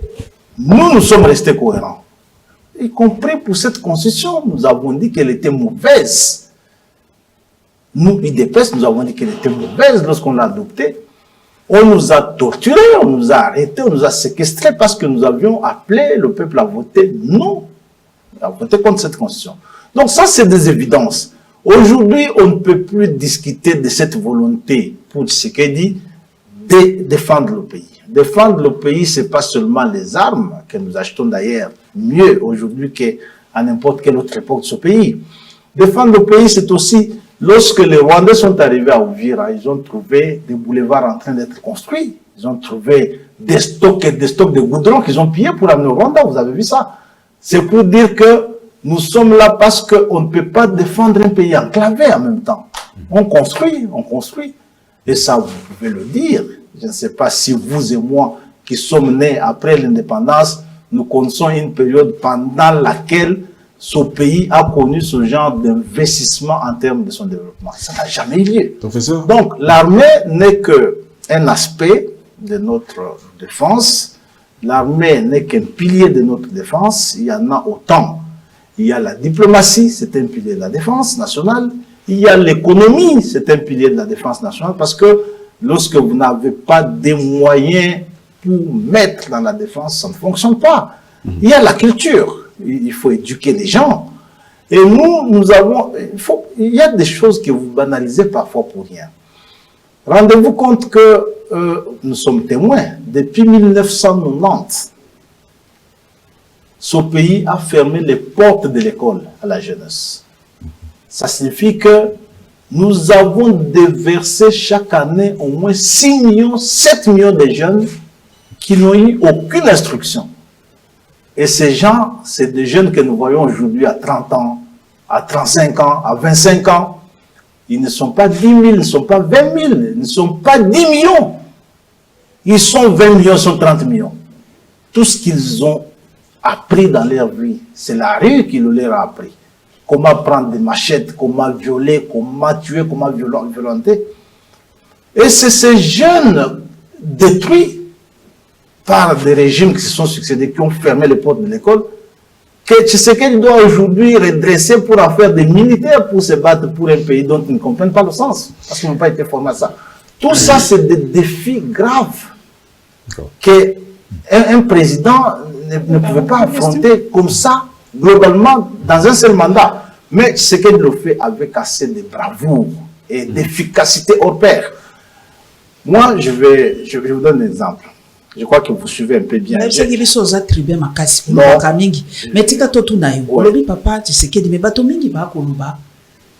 nous sommes restés cohérents. Y compris pour cette constitution, nous avons dit qu'elle était mauvaise. Nous, IDPS, nous avons dit qu'elle était mauvaise lorsqu'on l'a adoptée. On nous a torturés, on nous a arrêtés, on nous a séquestrés parce que nous avions appelé le peuple à voter non, à voter contre cette constitution. Donc ça, c'est des évidences. Aujourd'hui, on ne peut plus discuter de cette volonté pour Tshisekedi de défendre le pays. Défendre le pays, ce n'est pas seulement les armes que nous achetons d'ailleurs mieux aujourd'hui qu'à n'importe quelle autre époque de ce pays. Défendre le pays, c'est aussi, lorsque les Rwandais sont arrivés à Uvira, ils ont trouvé des boulevards en train d'être construits. Ils ont trouvé des stocks de goudron qu'ils ont pillés pour amener au Rwanda. Vous avez vu ça? C'est pour dire que nous sommes là parce qu'on ne peut pas défendre un pays enclavé en même temps. On construit. Et ça, vous pouvez le dire. Je ne sais pas si vous et moi, qui sommes nés après l'indépendance, nous connaissons une période pendant laquelle ce pays a connu ce genre d'investissement en termes de son développement. Ça n'a jamais eu lieu. Professeur. Donc, l'armée n'est qu'un aspect de notre défense. L'armée n'est qu'un pilier de notre défense. Il y en a autant. Il y a la diplomatie, c'est un pilier de la défense nationale. Il y a l'économie, c'est un pilier de la défense nationale, parce que lorsque vous n'avez pas des moyens pour mettre dans la défense, ça ne fonctionne pas. Il y a la culture, il faut éduquer les gens. Et nous avons, il y a des choses que vous banalisez parfois pour rien. Rendez-vous compte que nous sommes témoins. Depuis 1990, ce pays a fermé les portes de l'école à la jeunesse. Ça signifie que nous avons déversé chaque année au moins 6 millions, 7 millions de jeunes qui n'ont eu aucune instruction. Et ces gens, c'est des jeunes que nous voyons aujourd'hui à 30 ans, à 35 ans, à 25 ans. Ils ne sont pas 10 000, ils ne sont pas 20 000, ils ne sont pas 10 millions. Ils sont 20 millions, ils sont 30 millions. Tout ce qu'ils ont appris dans leur vie, c'est la rue qui leur a appris. Comment prendre des machettes, comment violer, comment tuer, comment violenter. Et c'est ces jeunes détruits par des régimes qui se sont succédés, qui ont fermé les portes de l'école, que Tshisekedi doit aujourd'hui redresser pour en faire des militaires pour se battre pour un pays dont ils ne comprennent pas le sens, parce qu'ils n'ont pas été formés à ça. Tout ça, c'est des défis graves qu'un président ne pouvait pas affronter comme ça, globalement, dans un seul mandat. Mais Tshisekedi le fait avec assez de bravoure et d'efficacité hors pair. Moi, je vous donne un exemple. Je crois que vous suivez un peu bien. Mais c'est que choses attribuées ma casse. Mais tika totu na yo. Olobi papa Tshisekedi mais bato mingi ba koluba.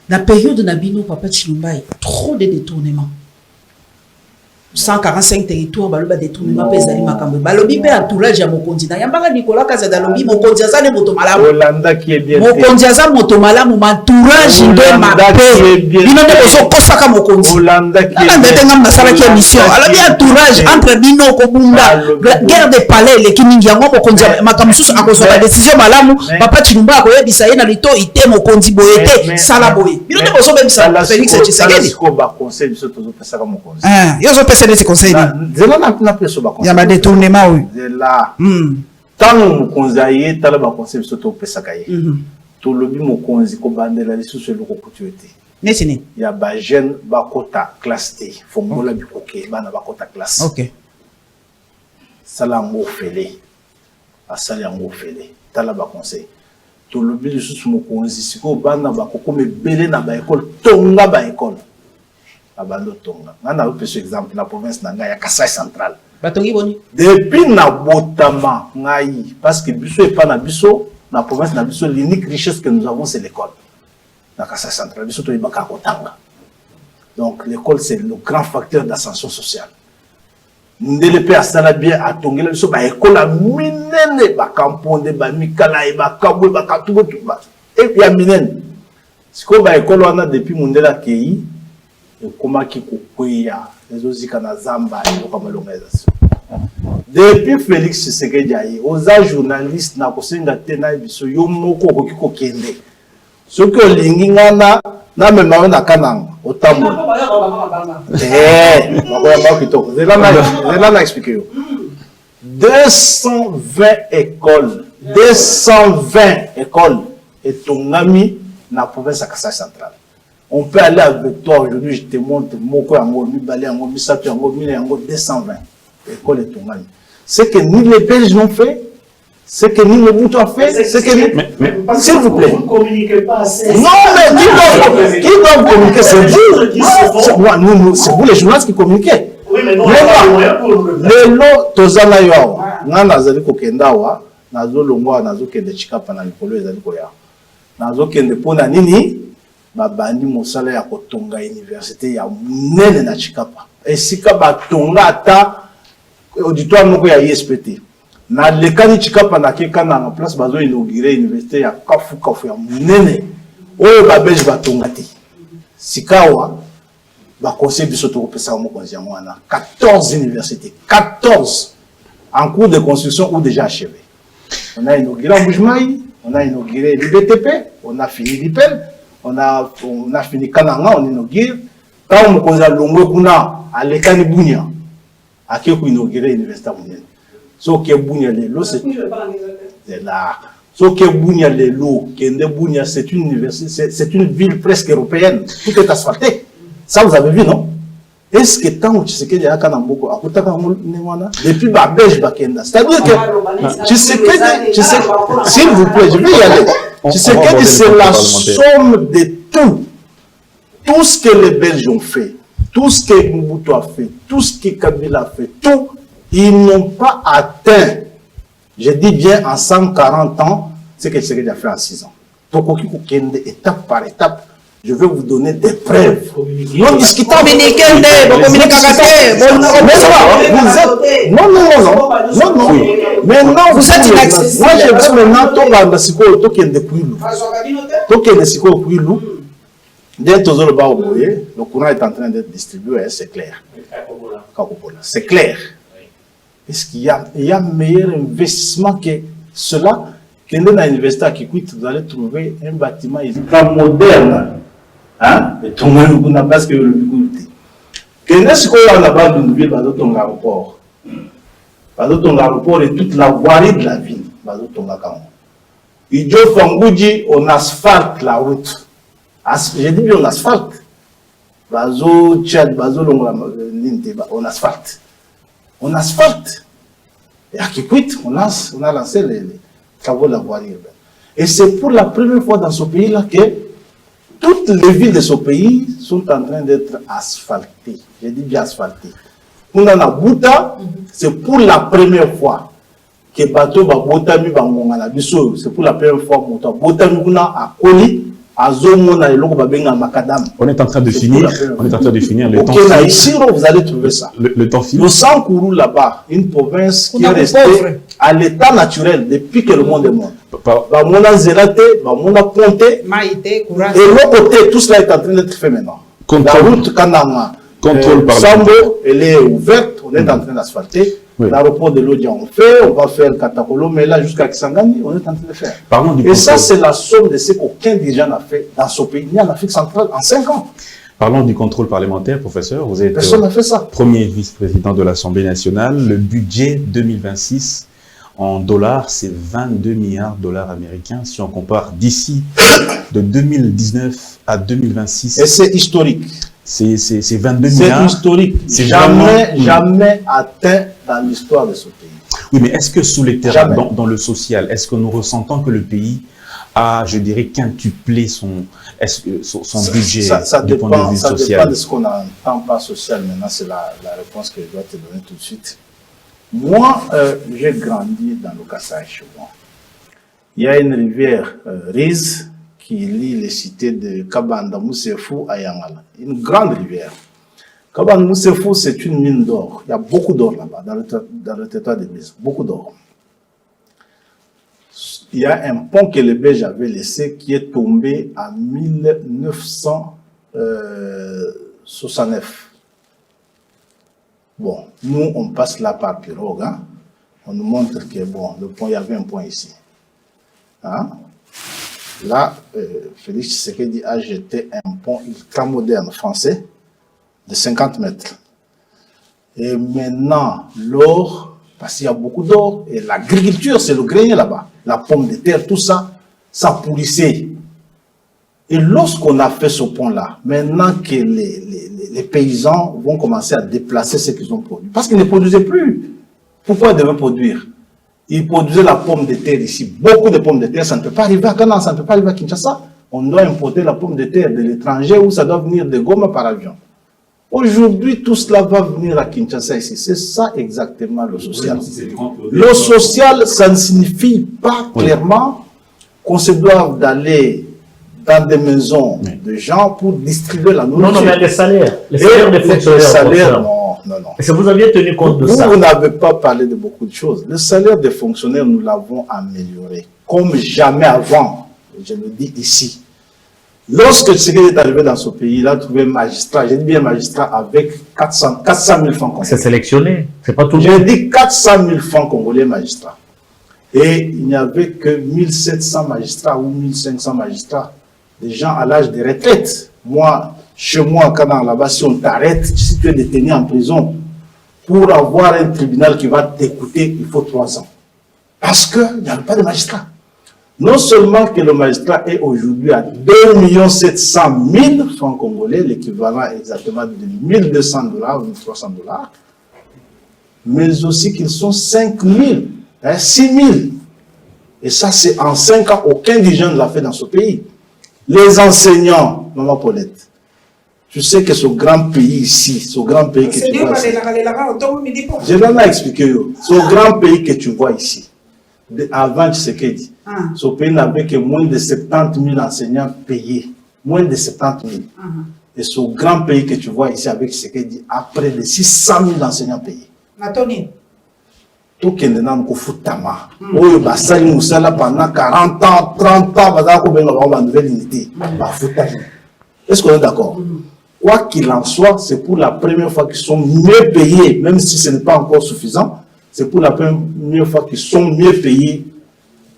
La période na bino papa Tshilumbai trop de détournements. 145 territoires baloba détournement pesa li makambo. Balobi pe entourage ya mokonzi na yambanga Nicolas Kazada lobi mokonzi azane moto malamu. Olanda qui est bien. Mokonzi azane moto malamu entourage de ma paix. Bino de bozo kosaka mokonzi. Olanda qui est bien. Ndete ngam nasala ki mission. Alobi entourage entre bino ko bunda. Guerre de palais le kimingi yango mokonzi makambo susu akozo ba décision malamu. Papa Chilumba akoyebisa ye na lito ite mokonzi boyete sala boye. Bino de bozo bebisa Félix Tshisekedi. Ko ba conseil biso tozo pesa ka mokonzi. Yozo pesa de conseil. Zela na peso ba conseil. Ya ba détournement oui. Zela. Tant mokonzi aye tala ba conseil biso to pesa ka ye. To lobi mokonzi ko bandela lisusu loko kutuete. Nesini. Ya ba jeune ba kota classe T. Fongola bikoke bana ba kota classe. OK. Sala ngo fele. Asali ngo fele. Tala ba conseil. To lobi lisusu mokonzi siko bana ba kokome belé na ba école tonga ba école. Abando tonga. Nana ope ce exemple na province nanga ya Kasai central. Batongi boni. Depuis na botama ngai parce que biso et pas na biso na province na biso l'unique richesse que nous avons c'est l'école. Na Kasai central biso to ibaka kotanga. Donc l'école c'est le grand facteur d'ascension sociale. Ndele pe asala bien atongela biso ba école a minene ba kamponde ba mikala e ba kabwe ba katugo tuba. Et puis a minene. Siko ba école wana depuis Mundela Kei comment qui coupeya les osika na zamba et comme l'organisation. Depuis Félix Tshisekedi aye, aux journalistes na kosenga tena biso yo moko koki kokende. Ce que lingingana na mema na kananga otambo. Zela expliquer yo. 220 écoles et tongami na province de Kasai centrale. On peut aller avec toi aujourd'hui, je te montre Moko Yango, Mibale Yango, Misato Yango, Mile Yango, 220. École et Tongani. Ce que ni les Belges l'ont fait, Ce que Mobutu a fait, c'est que... S'il vous plaît. Vous ne communiquez pas assez. Non, mais qui doit communiquer? C'est vous. C'est vous les journalistes qui communiquez. Oui, mais non, on n'a pas moyen pour nous le faire. Lelo, tozana yo. Nga nazali kokendawa, nazo longwa, nazo kende chikapa na likolo ezali koya. Nazo kende pona nini? Babandi mosala ya kotonga université ya munene na chikapa. Esika batonga ata auditoire moko ya ISPT. Na lekani chikapa na kekana na place bazo inaugurer université ya kafu ya munene. Oyo babelge batonga te. Sikawa ba conseil biso to kopesa mo konzi mwana 14 universités, 14 en cours de construction ou déjà achevées. On a inauguré Mbujimai, on a inauguré l'IBTP, on a fini l'IPEL, on a fini Kananga, on inaugure. Quand on konza longwe kuna alekani bunya akeko inauguré l'université mondiale. So ke bunya lelo c'est là. So ke bunya lelo, kende bunya c'est une université, c'est une ville presque européenne. Tout est asphalté. Ça vous avez vu, non? Est-ce que tant que tu sais qu'il y a un beaucoup à côté depuis Babège Bakenda, c'est-à-dire que tu sais que s'il vous plaît, je vais y aller. Tu sais que c'est la somme de tout ce que les Belges ont fait, tout ce que Mobutu a fait, tout ce que Kabila a fait, tout, ils n'ont pas atteint, je dis bien en 140 ans, ce que Tshisekedi a fait en 6 ans. Donc, étape par étape. Je vais vous donner des preuves. Non discutables. Non. Maintenant, vous êtes inaccessible. Moi, je veux maintenant le courant est en train d'être distribué, c'est clair. C'est clair. Est-ce qu'il y a meilleur investissement que cela? Quand on a une université qui coûte, vous allez trouver un bâtiment moderne. Hein? Et tout le monde n'a pas ce que le but. Quand est-ce qu'on a là-bas d'une ville, ton aéroport, et toute la voirie de la ville, il on asphalte la route. J'ai dit bien on asphalte. On asphalte. On asphalte. Et à Kikwit, on a lancé les travaux de la voirie urbaine. Et c'est pour la première fois dans ce pays-là que toutes les villes de ce pays sont en train d'être asphaltées. J'ai dit bien asphaltées. On a Bouta, c'est pour la première fois que bateau ba botami bangonga na biso, c'est pour la première fois que botami kuna a Koli, a Zomona et l'ongo babenga makadam. On est en train de finir. On est en train de finir le temps. Ok, ici vous allez trouver ça. Le temps fini. Le Sankourou là-bas, une province qui est restée à l'état naturel depuis que le monde est mort. Bamona Zélate, Bamona Ponté, et l'autre côté, tout cela est en train d'être fait maintenant. La route Kananga, Sambo, elle est ouverte, on est en train d'asphalter. Oui. L'aéroport de Lodja, on fait, on va faire Katakolo, mais là jusqu'à Kisangani, on est en train de faire. Et ça, c'est la somme de ce qu'aucun dirigeant n'a fait dans ce pays, ni en Afrique centrale, en 5 ans. Parlons du contrôle parlementaire, professeur. Vous êtes personne n'a fait ça. Premier vice-président de l'Assemblée nationale. Le budget 2026 en dollars, c'est 22 milliards de dollars américains. Si on compare d'ici de 2019 à 2026. Et c'est historique. C'est 22 milliards. C'est historique. C'est jamais atteint dans l'histoire de ce pays. Oui, mais est-ce que sous les terrains, dans le social, est-ce que nous ressentons que le pays a, je dirais, quintuplé son budget du point de vue social? Ça dépend de ce qu'on n'entend pas social. Maintenant, c'est la réponse que je dois te donner tout de suite. Moi, j'ai grandi dans le Kasaï chez moi. Il y a une rivière, Riz, qui lie les cités de Kabanda, Moussefou à Yangala. Une grande rivière. Kabanda, Moussefou, c'est une mine d'or. Il y a beaucoup d'or là-bas, dans le territoire de Riz. Beaucoup d'or. Il y a un pont que les Belges avaient laissé qui est tombé en 1969. Bon, nous, on passe là par pirogue. Hein? On nous montre que, bon, le pont, il y avait un pont ici. Hein? Là, Félix Tshisekedi a jeté un pont ultra moderne français de 50 mètres. Et maintenant, l'or, parce qu'il y a beaucoup d'or, et l'agriculture, c'est le grenier là-bas. La pomme de terre, tout ça, ça pourrissait. Et lorsqu'on a fait ce pont-là, maintenant que les paysans vont commencer à déplacer ce qu'ils ont produit, parce qu'ils ne produisaient plus. Pourquoi ils devaient produire? Ils produisaient la pomme de terre ici. Beaucoup de pommes de terre, ça ne peut pas arriver à Ghana, ça ne peut pas arriver à Kinshasa. On doit importer la pomme de terre de l'étranger ou ça doit venir de Goma par avion. Aujourd'hui, tout cela va venir à Kinshasa ici. C'est ça exactement le social. Le social, ça ne signifie pas clairement qu'on se doit d'aller dans des maisons de gens pour distribuer la nourriture. Non, mais les salaires des fonctionnaires. Les salaires, non. Est-ce que vous aviez tenu compte de ça? Vous n'avez pas parlé de beaucoup de choses. Le salaire des fonctionnaires, nous l'avons amélioré comme jamais avant. Je le dis ici. Lorsque Tshisekedi est arrivé dans ce pays, il a trouvé un magistrat, j'ai dit bien magistrat, avec 400 000 francs congolais. C'est sélectionné, c'est pas tout le monde. monde. J'ai dit 400 000 francs congolais magistrats. Et il n'y avait que 1700 magistrats ou 1500 magistrats, des gens à l'âge de retraite. Moi, chez moi, quand là-bas, si on t'arrête, si tu es détenu en prison, pour avoir un tribunal qui va t'écouter, il faut 3 ans. Parce qu'il n'y avait pas de magistrat. Non seulement que le magistrat est aujourd'hui à 2 700 000 francs congolais, l'équivalent exactement de 1 200 $, 1 300 $, mais aussi qu'ils sont 5 000, 6 000. Et ça, c'est en 5 ans, aucun dirigeant ne l'a fait dans ce pays. Les enseignants, Maman Paulette, tu sais que ce grand pays ici, ce grand pays que tu vois ici, je l'en ai expliqué, ce grand pays que tu vois ici, avant Tshisekedi, ce pays n'avait que moins de 70 000 enseignants payés. Moins de 70 000. Et ce grand pays que tu vois ici avec Tshisekedi a près de 600 000 enseignants payés. Tout qui est dans le foutama. Oh, basali musala pendant 40 ans, 30 ans, on va nouvelle unité. Est-ce qu'on est d'accord? Quoi qu'il en soit, c'est pour la première fois qu'ils sont mieux payés, même si ce n'est pas encore suffisant. C'est pour la première fois qu'ils sont mieux payés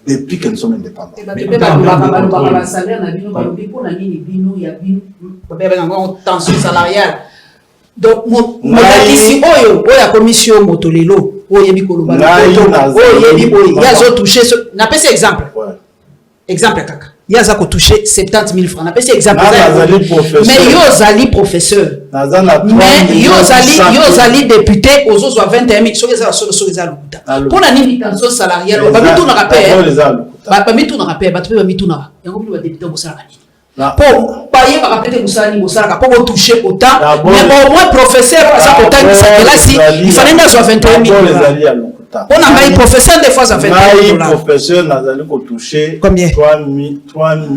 depuis que nous sommes indépendants. Tension salariale. Donc, ici, la commission Motolelo, il y a touché, n'a pas exemple. Exemple, kaka. Il y a touché 70 000 francs. N'a pas exemple. Mais Yozali professeur. Mais Yozali député aux autres 21 000. Sur les autres, pour la tension salariale, on va mettre tout dans rappel. On va mettre tout dans rappel. On va mettre tout dans rappel. Il y a un député au salaire. Pour payer par rappel pour toucher autant. Mais au moins professeur, il fallait que soit 21 000. On a mis professeur des fois ça fait professeur Nazali ko toucher combien 3 800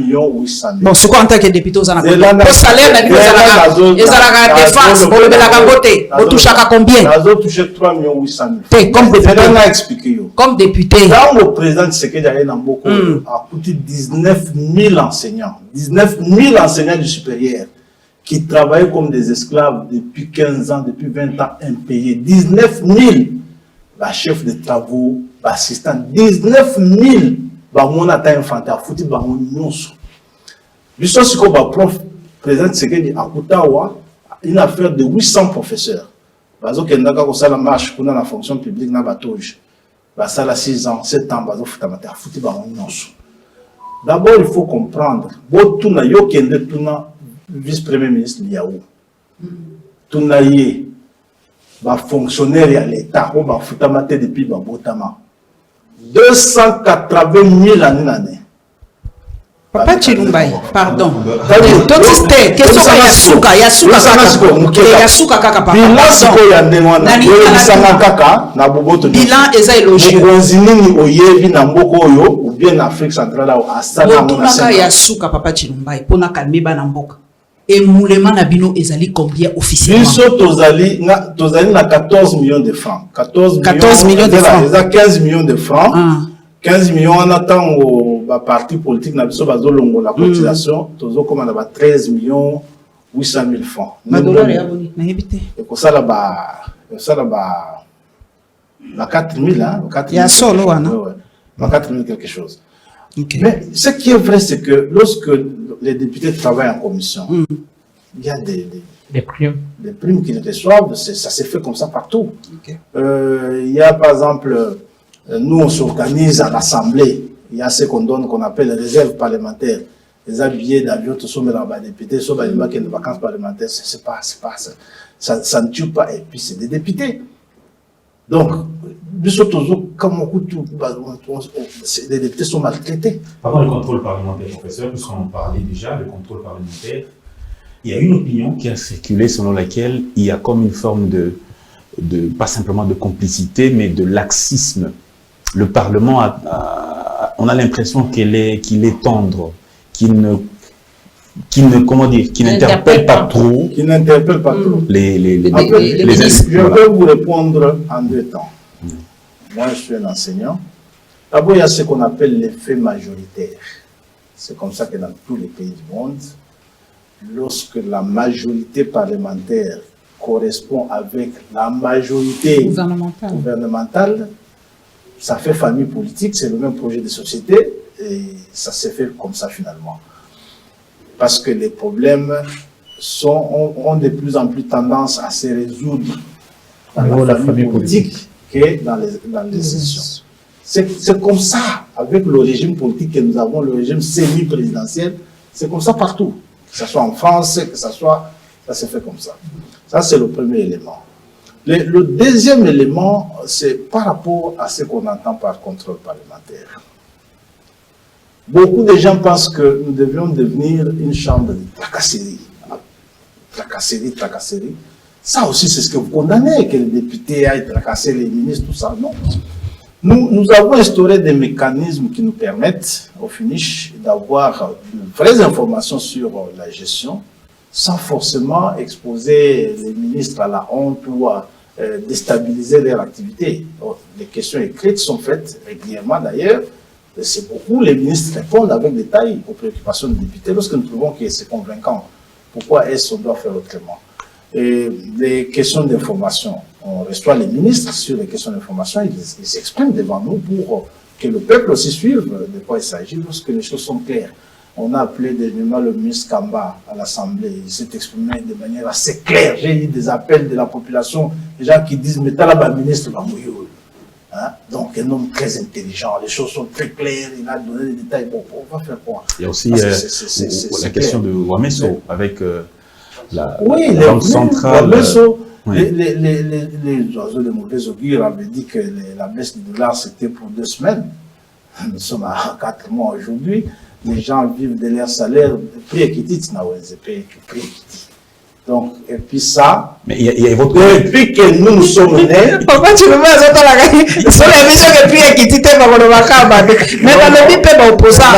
000. Bon, c'est quoi en tant que député aux années pour salaire na la défense pour le côté on touche à combien Nazo toucher 3 800 000. Comme député on a expliqué comme député dans le président Tshisekedi a Namboko a coûté 19 000 enseignants 19 000 enseignants du supérieur qui travaillaient comme des esclaves depuis 15 ans depuis 20 ans impayés 19 000. Bah, chef de travaux, bah, assistant, 19 000, bah, mon attaque infantile, foutu, bah, mon nyonso. L'histoire, c'est que, bah, prof, président Tshisekedi, à Koutawa, une affaire de 800 professeurs. Bah, zo, kendaka, ko sala marche, qu'on a la fonction publique, na batouge. Bah, ça, là, 6 ans, 7 ans, bah, zo, foutu, bah, mon nyonso. D'abord, il faut comprendre, bo, tuna, yo, kende, tuna, vice-premier ministre, Liaou. Tuna, yé. Fonctionnaire à l'État, on va foutre ma tête depuis Botama. 280 000 années. Papa Chilumbai, pardon. Question Yasuka kaka papa. Bilan eza élogieux. Ou bien Afrique centrale ou Yasuka papa Chilumbai pona calmer bana mboka. Et moulema nabino ezali combien officiellement? Biso tozali na 14 millions de francs. 14 millions de francs. Ils ont 15 millions de francs. 15 millions en attend au parti politique na biso bazolongo la cotisation. Tozo comme na 13 millions 800 000 francs. Na dollar ya boni na yebite. Et ko sala ba 4 000 hein, 4 000. Ya solo wana. Ouais. 4 000 quelque chose. Okay. Mais ce qui est vrai, c'est que lorsque les députés travaillent en commission, il y a des primes. Des primes qu'ils reçoivent, ça s'est fait comme ça partout. Okay. Il y a par exemple, nous on s'organise à l'Assemblée, il y a ce qu'on donne, qu'on appelle les réserves parlementaires. Les billets d'avion, tout ça, mais les députés, ça, les vacances parlementaires, ça ne tue pas, et puis c'est des députés. Donc, les députés sont maltraités. Par contre, le contrôle parlementaire, professeur, puisqu'on en parlait déjà, le contrôle parlementaire, il y a une opinion qui a circulé selon laquelle il y a comme une forme pas simplement de complicité, mais de laxisme. Le Parlement, on a l'impression qu'il est tendre, qu'il n'interpelle pas trop. Qui n'interpelle pas trop. Les Je peux vous répondre en 2 temps. Moi, je suis un enseignant. D'abord, il y a ce qu'on appelle l'effet majoritaire. C'est comme ça que dans tous les pays du monde, lorsque la majorité parlementaire correspond avec la majorité gouvernementale, ça fait famille politique, c'est le même projet de société, et ça s'est fait comme ça finalement. Parce que les problèmes ont de plus en plus tendance à se résoudre dans la famille politique que dans les sessions. C'est comme ça, avec le régime politique que nous avons, le régime semi-présidentiel, c'est comme ça partout. Que ce soit en France, que ça se fait comme ça. Ça, c'est le premier élément. Le deuxième élément, c'est par rapport à ce qu'on entend par contrôle parlementaire. Beaucoup de gens pensent que nous devions devenir une chambre de tracasserie. Tracasserie. Ça aussi, c'est ce que vous condamnez, que les députés aillent tracasser les ministres, tout ça. Non. Nous avons instauré des mécanismes qui nous permettent, au finish, d'avoir de vraies informations sur la gestion, sans forcément exposer les ministres à la honte ou à déstabiliser leur activité. Donc, les questions écrites sont faites régulièrement d'ailleurs. C'est beaucoup, les ministres répondent avec détail aux préoccupations des députés lorsque nous trouvons que c'est convaincant. Pourquoi est-ce qu'on doit faire autrement? Et les questions d'information, on reçoit les ministres sur les questions d'information, ils s'expriment devant nous pour que le peuple aussi suive de quoi il s'agit lorsque les choses sont claires. On a appelé dernièrement le ministre Kamba à l'Assemblée, il s'est exprimé de manière assez claire. J'ai eu des appels de la population, des gens qui disent « mais t'as là-bas, ministre Bamouyoul ». Donc un homme très intelligent, les choses sont très claires, il a donné des détails. Bon, on va faire quoi? Il y a aussi la question de Wameso avec la Banque centrale. Les oiseaux de mauvais augure avaient dit que la baisse du dollar c'était pour 2 semaines. Nous sommes à 4 mois aujourd'hui. Les gens vivent de leur salaire, prix équitite, donc, et puis ça, mais il y a votre... depuis que nous sommes nés... Pourquoi tu me mets à ça la gagne? C'est la mission que prix équitite, mais dans le BIP, pas opposant.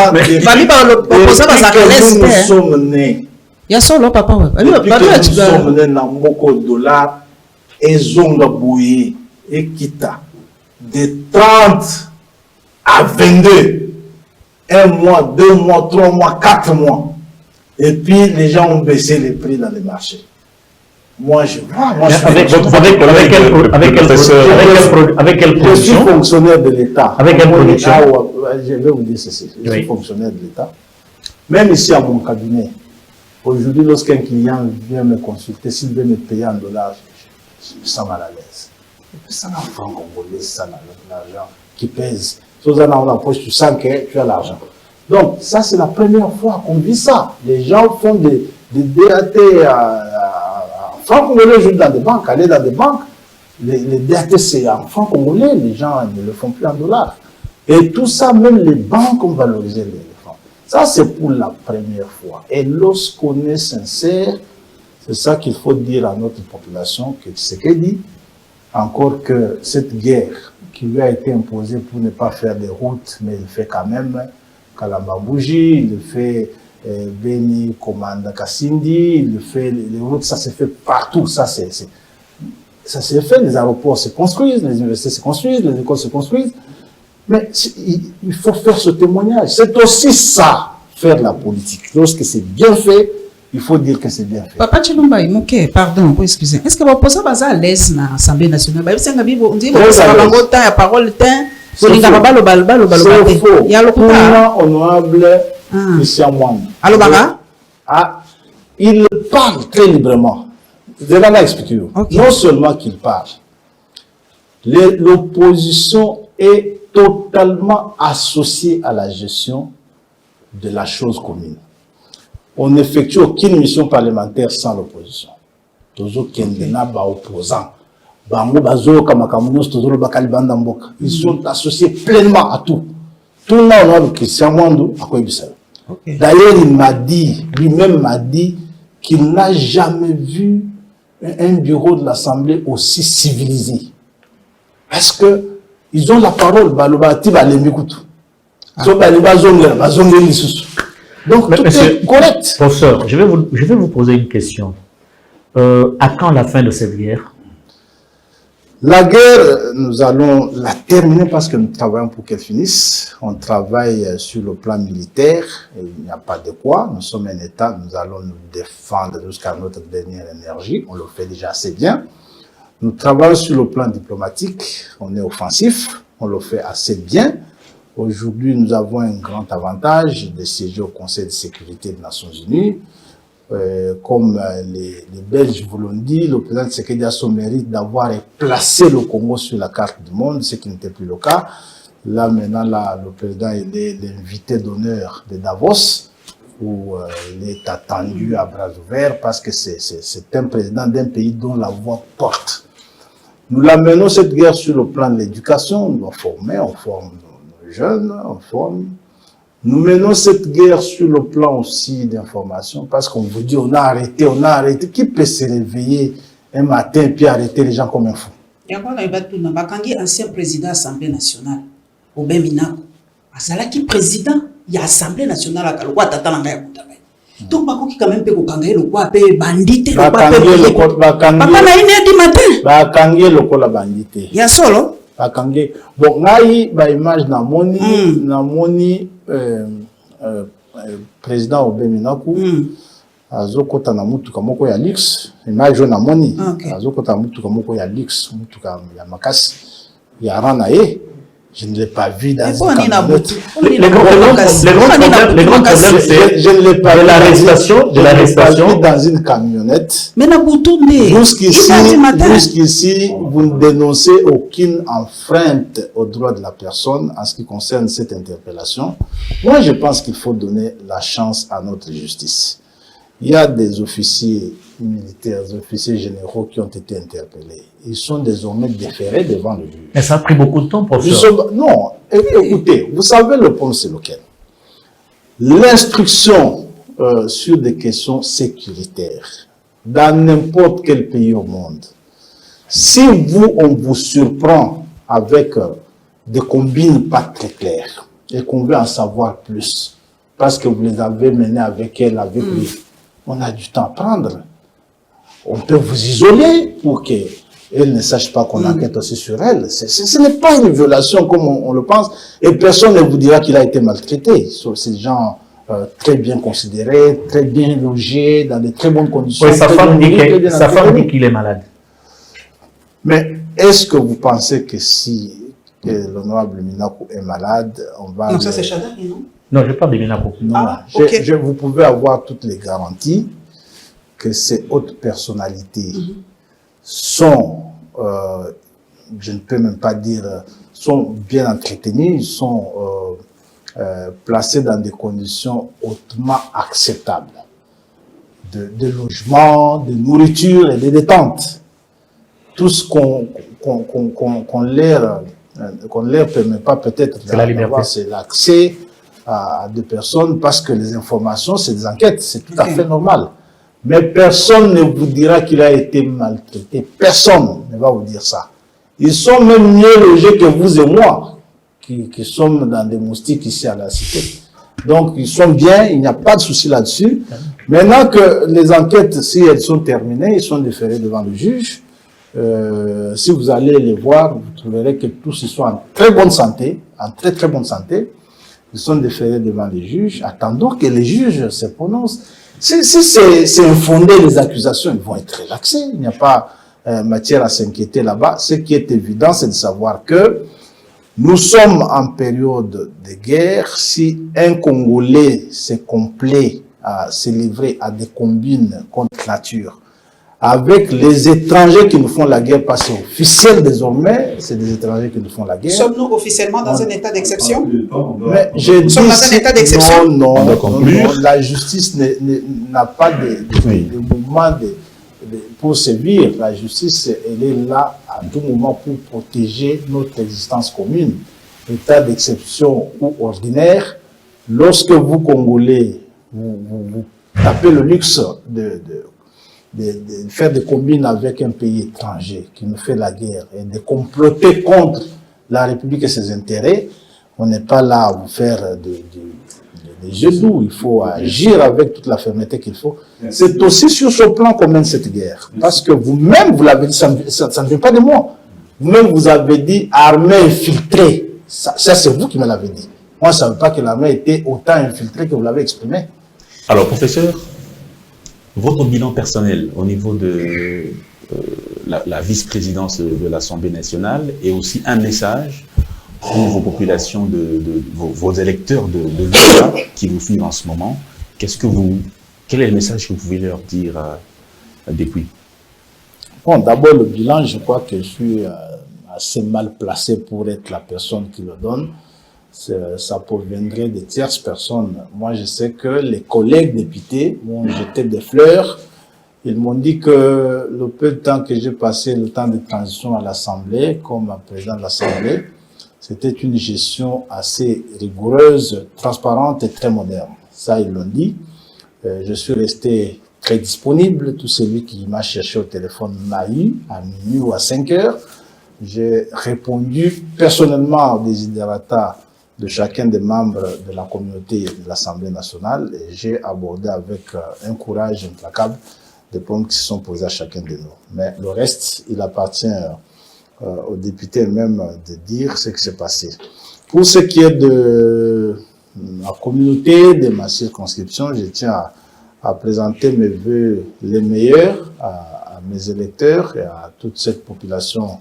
Nous sommes nés. Il y a solo papa. Depuis que nous sommes nés dans beaucoup de dollars, et zonga bouillé, et kita, de 30 à 22. 1 mois, 2 mois, 3 mois, 4 mois. Et puis, les gens ont baissé les prix dans les marchés. Moi, je vois. Avec quelle production? Je suis fonctionnaire de l'État. Avec quelle production? Je vais vous dire ceci. Je suis fonctionnaire de l'État. Même ici, à mon cabinet, aujourd'hui, lorsqu'un client vient me consulter, s'il veut me payer en dollars, je me sens mal à l'aise. Et puis, ça, en francs congolais, ça, l'argent qui pèse. Si vous en avez en poche, tu sens que tu as l'argent. Donc, ça, c'est la première fois qu'on vit ça. Les gens font des DAT en francs congolais, jouent dans des banques, aller dans des banques. Les DAT, c'est en francs congolais, les gens ne le font plus en dollars. Et tout ça, même les banques ont valorisé les francs. Ça, c'est pour la première fois. Et lorsqu'on est sincère, c'est ça qu'il faut dire à notre population, que ce qu'elle dit, encore que cette guerre qui lui a été imposée pour ne pas faire des routes, mais il fait quand même Kalambambouji, il fait Beni, Komanda Kassindi, il fait les routes, ça se fait partout, ça s'est fait, les aéroports se construisent, les universités se construisent, les écoles se construisent, mais il faut faire ce témoignage. C'est aussi ça, faire la politique. Lorsque c'est bien fait, il faut dire que c'est bien fait. Papa Chilumba, ok, pardon, excusez. Est-ce que vous posez à l'aise dans l'Assemblée nationale? On dit que vous avez parole, c'est faux. Honorable Christian Mwamba. Il parle très librement. Je vais l'expliquer. Okay. Non seulement qu'il parle, l'opposition est totalement associée à la gestion de la chose commune. On n'effectue aucune mission parlementaire sans l'opposition. Toujours qu'il n'y a pas opposant. Ils sont associés pleinement à tout. Tout le monde, Christian Mwando, à quoi il D'ailleurs, il m'a dit, lui-même m'a dit, qu'il n'a jamais vu un bureau de l'Assemblée aussi civilisé. Parce que ils ont la parole, donc tout est correct. Professeur, je vais vous poser une question. À quand la fin de cette guerre? La guerre, nous allons la terminer parce que nous travaillons pour qu'elle finisse. On travaille sur le plan militaire, et il n'y a pas de quoi. Nous sommes un État, nous allons nous défendre jusqu'à notre dernière énergie. On le fait déjà assez bien. Nous travaillons sur le plan diplomatique, on est offensif, on le fait assez bien. Aujourd'hui, nous avons un grand avantage de siéger au Conseil de sécurité des Nations Unies. Comme les Belges vous l'ont dit, le président Tshisekedi a son mérite d'avoir placé le Congo sur la carte du monde, ce qui n'était plus le cas. Là, maintenant, le président il est l'invité d'honneur de Davos, où il est attendu à bras ouverts parce que c'est un président d'un pays dont la voix porte. Nous l'amenons cette guerre sur le plan de l'éducation, on doit former, on forme nos jeunes, on forme. Nous menons cette guerre sur le plan aussi d'information parce qu'on vous dit on a arrêté. Qui peut se réveiller un matin et puis arrêter les gens comme un fou? Il y a un ancien président de l'Assemblée nationale, Aubin Minako. Azalaki président, il y a l'Assemblée nationale à Kalwa Tatananga. Donc, il quand même peut kangaye le quoi pe bandité le quoi pe papa na 1h du matin ba kangaye le quoi la bandité ya solo ba kangaye bon ngai ba image na moni président Aubin Minaku azokota na mutuka moko ya Lix image na moni azokota mutuka moko ya Lix mutuka ya makasi ya rana je ne l'ai pas vu dans une camionnette. Les grands problèmes, c'est je ne l'ai pas vu de l'arrestation dans une camionnette. Mais jusqu'ici, vous ne dénoncez aucune enfreinte aux droits de la personne en ce qui concerne cette interpellation. Moi, je pense qu'il faut donner la chance à notre justice. Il y a des officiers militaires, des officiers généraux qui ont été interpellés. Ils sont désormais déférés devant le juge. Mais ça a pris beaucoup de temps, professeur. Non, écoutez, vous savez le point c'est lequel? L'instruction sur des questions sécuritaires dans n'importe quel pays au monde, si on vous surprend avec des combines pas très claires et qu'on veut en savoir plus, parce que vous les avez menés avec elle, avec lui, on a du temps à prendre. On peut vous isoler pour qu'elle ne sache pas qu'on enquête aussi sur elle. Ce n'est pas une violation comme on le pense. Et personne ne vous dira qu'il a été maltraité. C'est des gens très bien considérés, très bien logés, dans de très bonnes conditions. Oui, sa femme dit qu'il est malade. Mais est-ce que vous pensez que si l'honorable Minaku est malade, on va... Non, ça c'est Chada, non? Non, je parle de Minaku. Non, vous pouvez avoir toutes les garanties que ces hautes personnalités sont, je ne peux même pas dire, sont bien entretenues, sont placées dans des conditions hautement acceptables de logement, de nourriture et de détente. Tout ce qu'on leur permet pas peut-être d'avoir, c'est l'accès à des personnes parce que les informations, c'est des enquêtes, c'est tout à fait normal. Mais personne ne vous dira qu'il a été maltraité. Personne ne va vous dire ça. Ils sont même mieux logés que vous et moi, qui sommes dans des moustiques ici à la cité. Donc, ils sont bien, il n'y a pas de souci là-dessus. Maintenant que les enquêtes, si elles sont terminées, ils sont déférés devant le juge. Si vous allez les voir, vous trouverez que tous ils sont en très bonne santé, en très très bonne santé. Ils sont déférés devant les juges. Attendons que les juges se prononcent. Si c'est infondé les accusations, ils vont être relaxés. Il n'y a pas matière à s'inquiéter là-bas. Ce qui est évident, c'est de savoir que nous sommes en période de guerre. Si un Congolais se complaît à se livrer à des combines contre nature, avec les étrangers qui nous font la guerre, parce que c'est officiel désormais, c'est des étrangers qui nous font la guerre. Sommes-nous officiellement dans un état d'exception? Mais je dis, dans un état d'exception? Non, la justice n'a pas de mouvement pour sévir. La justice, elle est là à tout moment pour protéger notre existence commune. État d'exception ou ordinaire, lorsque vous, Congolais, vous tapez le luxe de faire des combines avec un pays étranger qui nous fait la guerre et de comploter contre la République et ses intérêts, on n'est pas là à vous faire des jeux doux. Il faut agir avec toute la fermeté qu'il faut. C'est aussi sur ce plan qu'on mène cette guerre. Parce que vous-même, vous l'avez dit, ça ne vient pas de moi. Vous-même, vous avez dit armée infiltrée. Ça c'est vous qui me l'avez dit. Moi, je ne savais pas que l'armée était autant infiltrée que vous l'avez exprimé. Alors, professeur, votre bilan personnel au niveau de la vice-présidence de l'Assemblée nationale et aussi un message pour vos populations, vos électeurs de l'USA qui vous suivent en ce moment. Quel est le message que vous pouvez leur dire depuis? Bon, d'abord le bilan, je crois que je suis assez mal placé pour être la personne qui le donne. Ça proviendrait de tierces personnes. Moi, je sais que les collègues députés m'ont jeté des fleurs. Ils m'ont dit que le peu de temps que j'ai passé, le temps de transition à l'Assemblée, comme président de l'Assemblée, c'était une gestion assez rigoureuse, transparente et très moderne. Ça, ils l'ont dit. Je suis resté très disponible. Tout celui qui m'a cherché au téléphone m'a eu à minuit ou à 5 heures. J'ai répondu personnellement aux desiderata de chacun des membres de la communauté de l'Assemblée nationale et j'ai abordé avec un courage implacable des problèmes qui se sont posés à chacun de nous. Mais le reste, il appartient aux députés eux-mêmes de dire ce qui s'est passé. Pour ce qui est de la communauté, de ma circonscription, je tiens à présenter mes vœux les meilleurs à mes électeurs et à toute cette population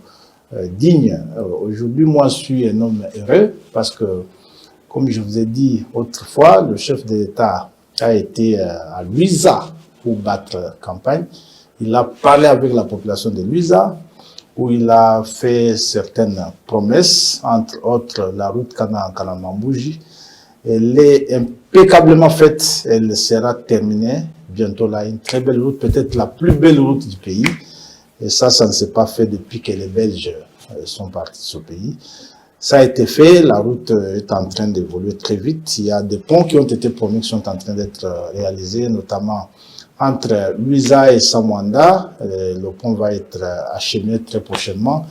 digne. Aujourd'hui, moi, je suis un homme heureux parce que, comme je vous ai dit autrefois, le chef de l'État a été à Luiza pour battre campagne. Il a parlé avec la population de Luiza, où il a fait certaines promesses, entre autres la route Kana-Kalamambouji. Elle est impeccablement faite, elle sera terminée bientôt là, une très belle route, peut-être la plus belle route du pays. Et ça ne s'est pas fait depuis que les Belges sont partis de ce pays. Ça a été fait, la route est en train d'évoluer très vite. Il y a des ponts qui ont été promis qui sont en train d'être réalisés, notamment entre Luiza et Samwanda. Le pont va être acheminé très prochainement.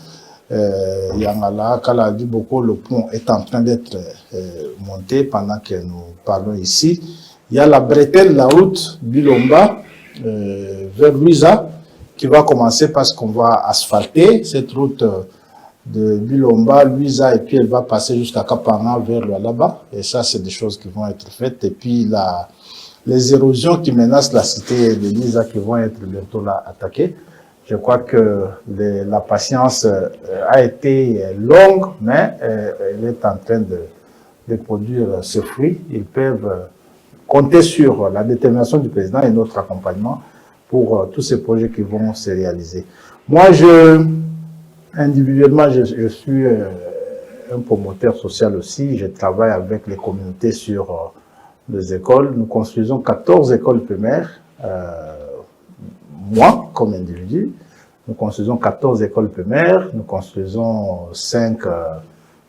Yangala, Kaladi Boko, le pont est en train d'être monté pendant que nous parlons ici. Il y a la bretelle, la route Bilomba vers Luiza qui va commencer parce qu'on va asphalter cette route de Bilomba, Luiza, et puis elle va passer jusqu'à Kapanga vers Lualaba. Et ça, c'est des choses qui vont être faites. Et puis les érosions qui menacent la cité de Luiza qui vont être bientôt là attaquées. Je crois que la patience a été longue, mais elle est en train de produire ses fruits. Ils peuvent compter sur la détermination du président et notre accompagnement pour tous ces projets qui vont se réaliser. Moi, individuellement, je suis un promoteur social aussi. Je travaille avec les communautés sur les écoles. Nous construisons 14 écoles primaires. Moi, comme individu, nous construisons 14 écoles primaires, nous construisons 5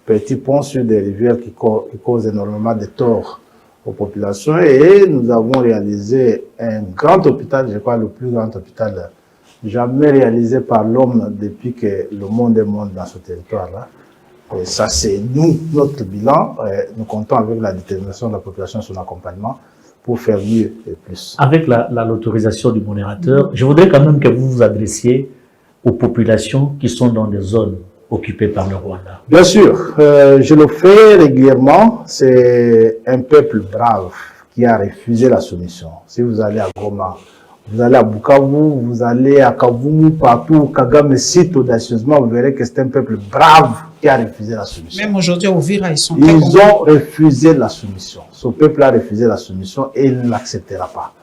petits ponts sur des rivières qui causent énormément de torts aux populations et nous avons réalisé un grand hôpital, je crois le plus grand hôpital jamais réalisé par l'homme depuis que le monde est monde dans ce territoire-là. Et ça, c'est notre bilan. Nous comptons avec la détermination de la population sur l'accompagnement pour faire mieux et plus. Avec l'autorisation du modérateur, je voudrais quand même que vous vous adressiez aux populations qui sont dans des zones occupées par le Rwanda. Bien sûr, je le fais régulièrement. C'est un peuple brave qui a refusé la soumission. Si vous allez à Goma, vous allez à Bukavu, vous allez à Kavumu, partout, Kagame cite audacieusement, vous verrez que c'est un peuple brave qui a refusé la soumission. Même aujourd'hui, au Vira, ils ont refusé la soumission. Ce peuple a refusé la soumission et il ne l'acceptera pas.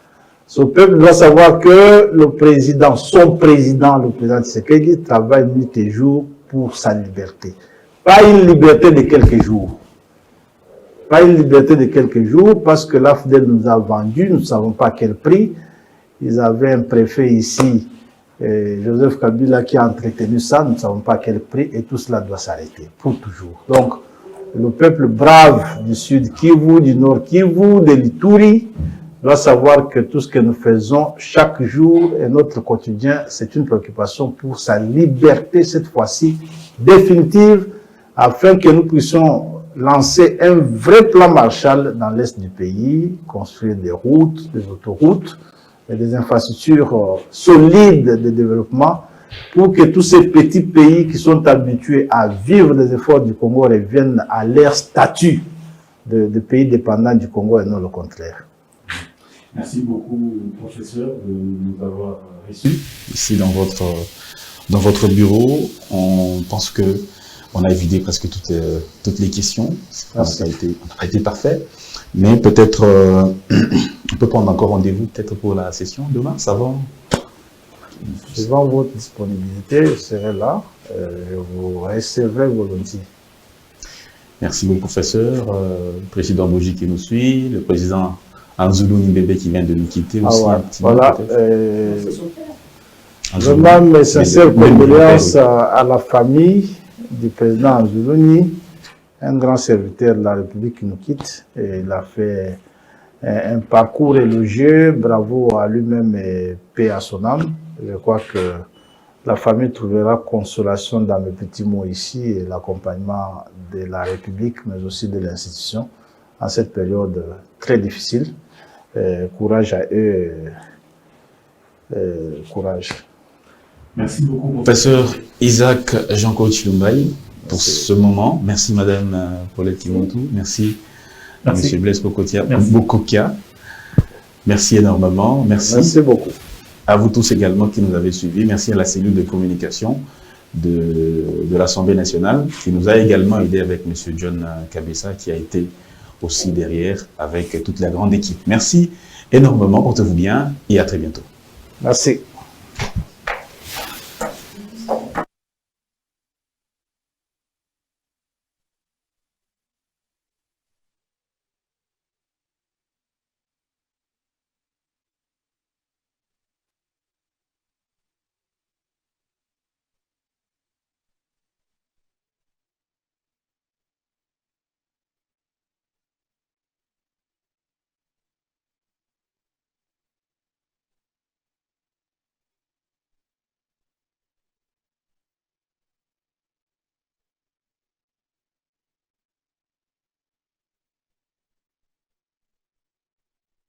Ce peuple doit savoir que le président, son président, le président Tshisekedi, travaille nuit et jour pour sa liberté. Pas une liberté de quelques jours. Pas une liberté de quelques jours parce que l'AFDEL nous a vendu, nous ne savons pas à quel prix. Ils avaient un préfet ici Et Joseph Kabila qui a entretenu ça, nous ne savons pas à quel prix, et tout cela doit s'arrêter, pour toujours. Donc, le peuple brave du Sud Kivu, du Nord Kivu, de l'Ituri, doit savoir que tout ce que nous faisons chaque jour et notre quotidien, c'est une préoccupation pour sa liberté, cette fois-ci définitive, afin que nous puissions lancer un vrai plan Marshall dans l'est du pays, construire des routes, des autoroutes, et des infrastructures solides de développement pour que tous ces petits pays qui sont habitués à vivre des efforts du Congo reviennent à leur statut de pays dépendants du Congo et non le contraire. Merci beaucoup, professeur, de nous avoir reçus. Ici, dans votre bureau, on pense que on a évidé presque toutes les questions. Ça n'a pas été parfait. Mais peut-être, on peut prendre encore rendez-vous peut-être pour la session demain, ça va? Suivant votre disponibilité, je serai là. Je vous recevrai volontiers. Merci beaucoup, professeur. Le président Boji qui nous suit, le président Anzoulou Nimbebe qui vient de nous quitter aussi. Ouais. Voilà. Vraiment mes sincères condoléances à la famille du président Anzoulou, un grand serviteur de la République qui nous quitte. Et il a fait un parcours élogieux. Bravo à lui-même et paix à son âme. Je crois que la famille trouvera consolation dans mes petits mots ici et l'accompagnement de la République, mais aussi de l'institution en cette période très difficile. Courage à eux. Courage. Merci beaucoup, professeur Isaac Jean-Claude Chilumbaï, pour ce moment. Merci, madame Paulette Kimontou. Merci, monsieur Blaise Bokokia. Merci énormément. Merci beaucoup. À vous tous également qui nous avez suivis. Merci à la cellule de communication de l'Assemblée nationale qui nous a également aidé avec M. John Kabessa qui a été aussi derrière avec toute la grande équipe. Merci énormément, portez-vous bien et à très bientôt. Merci.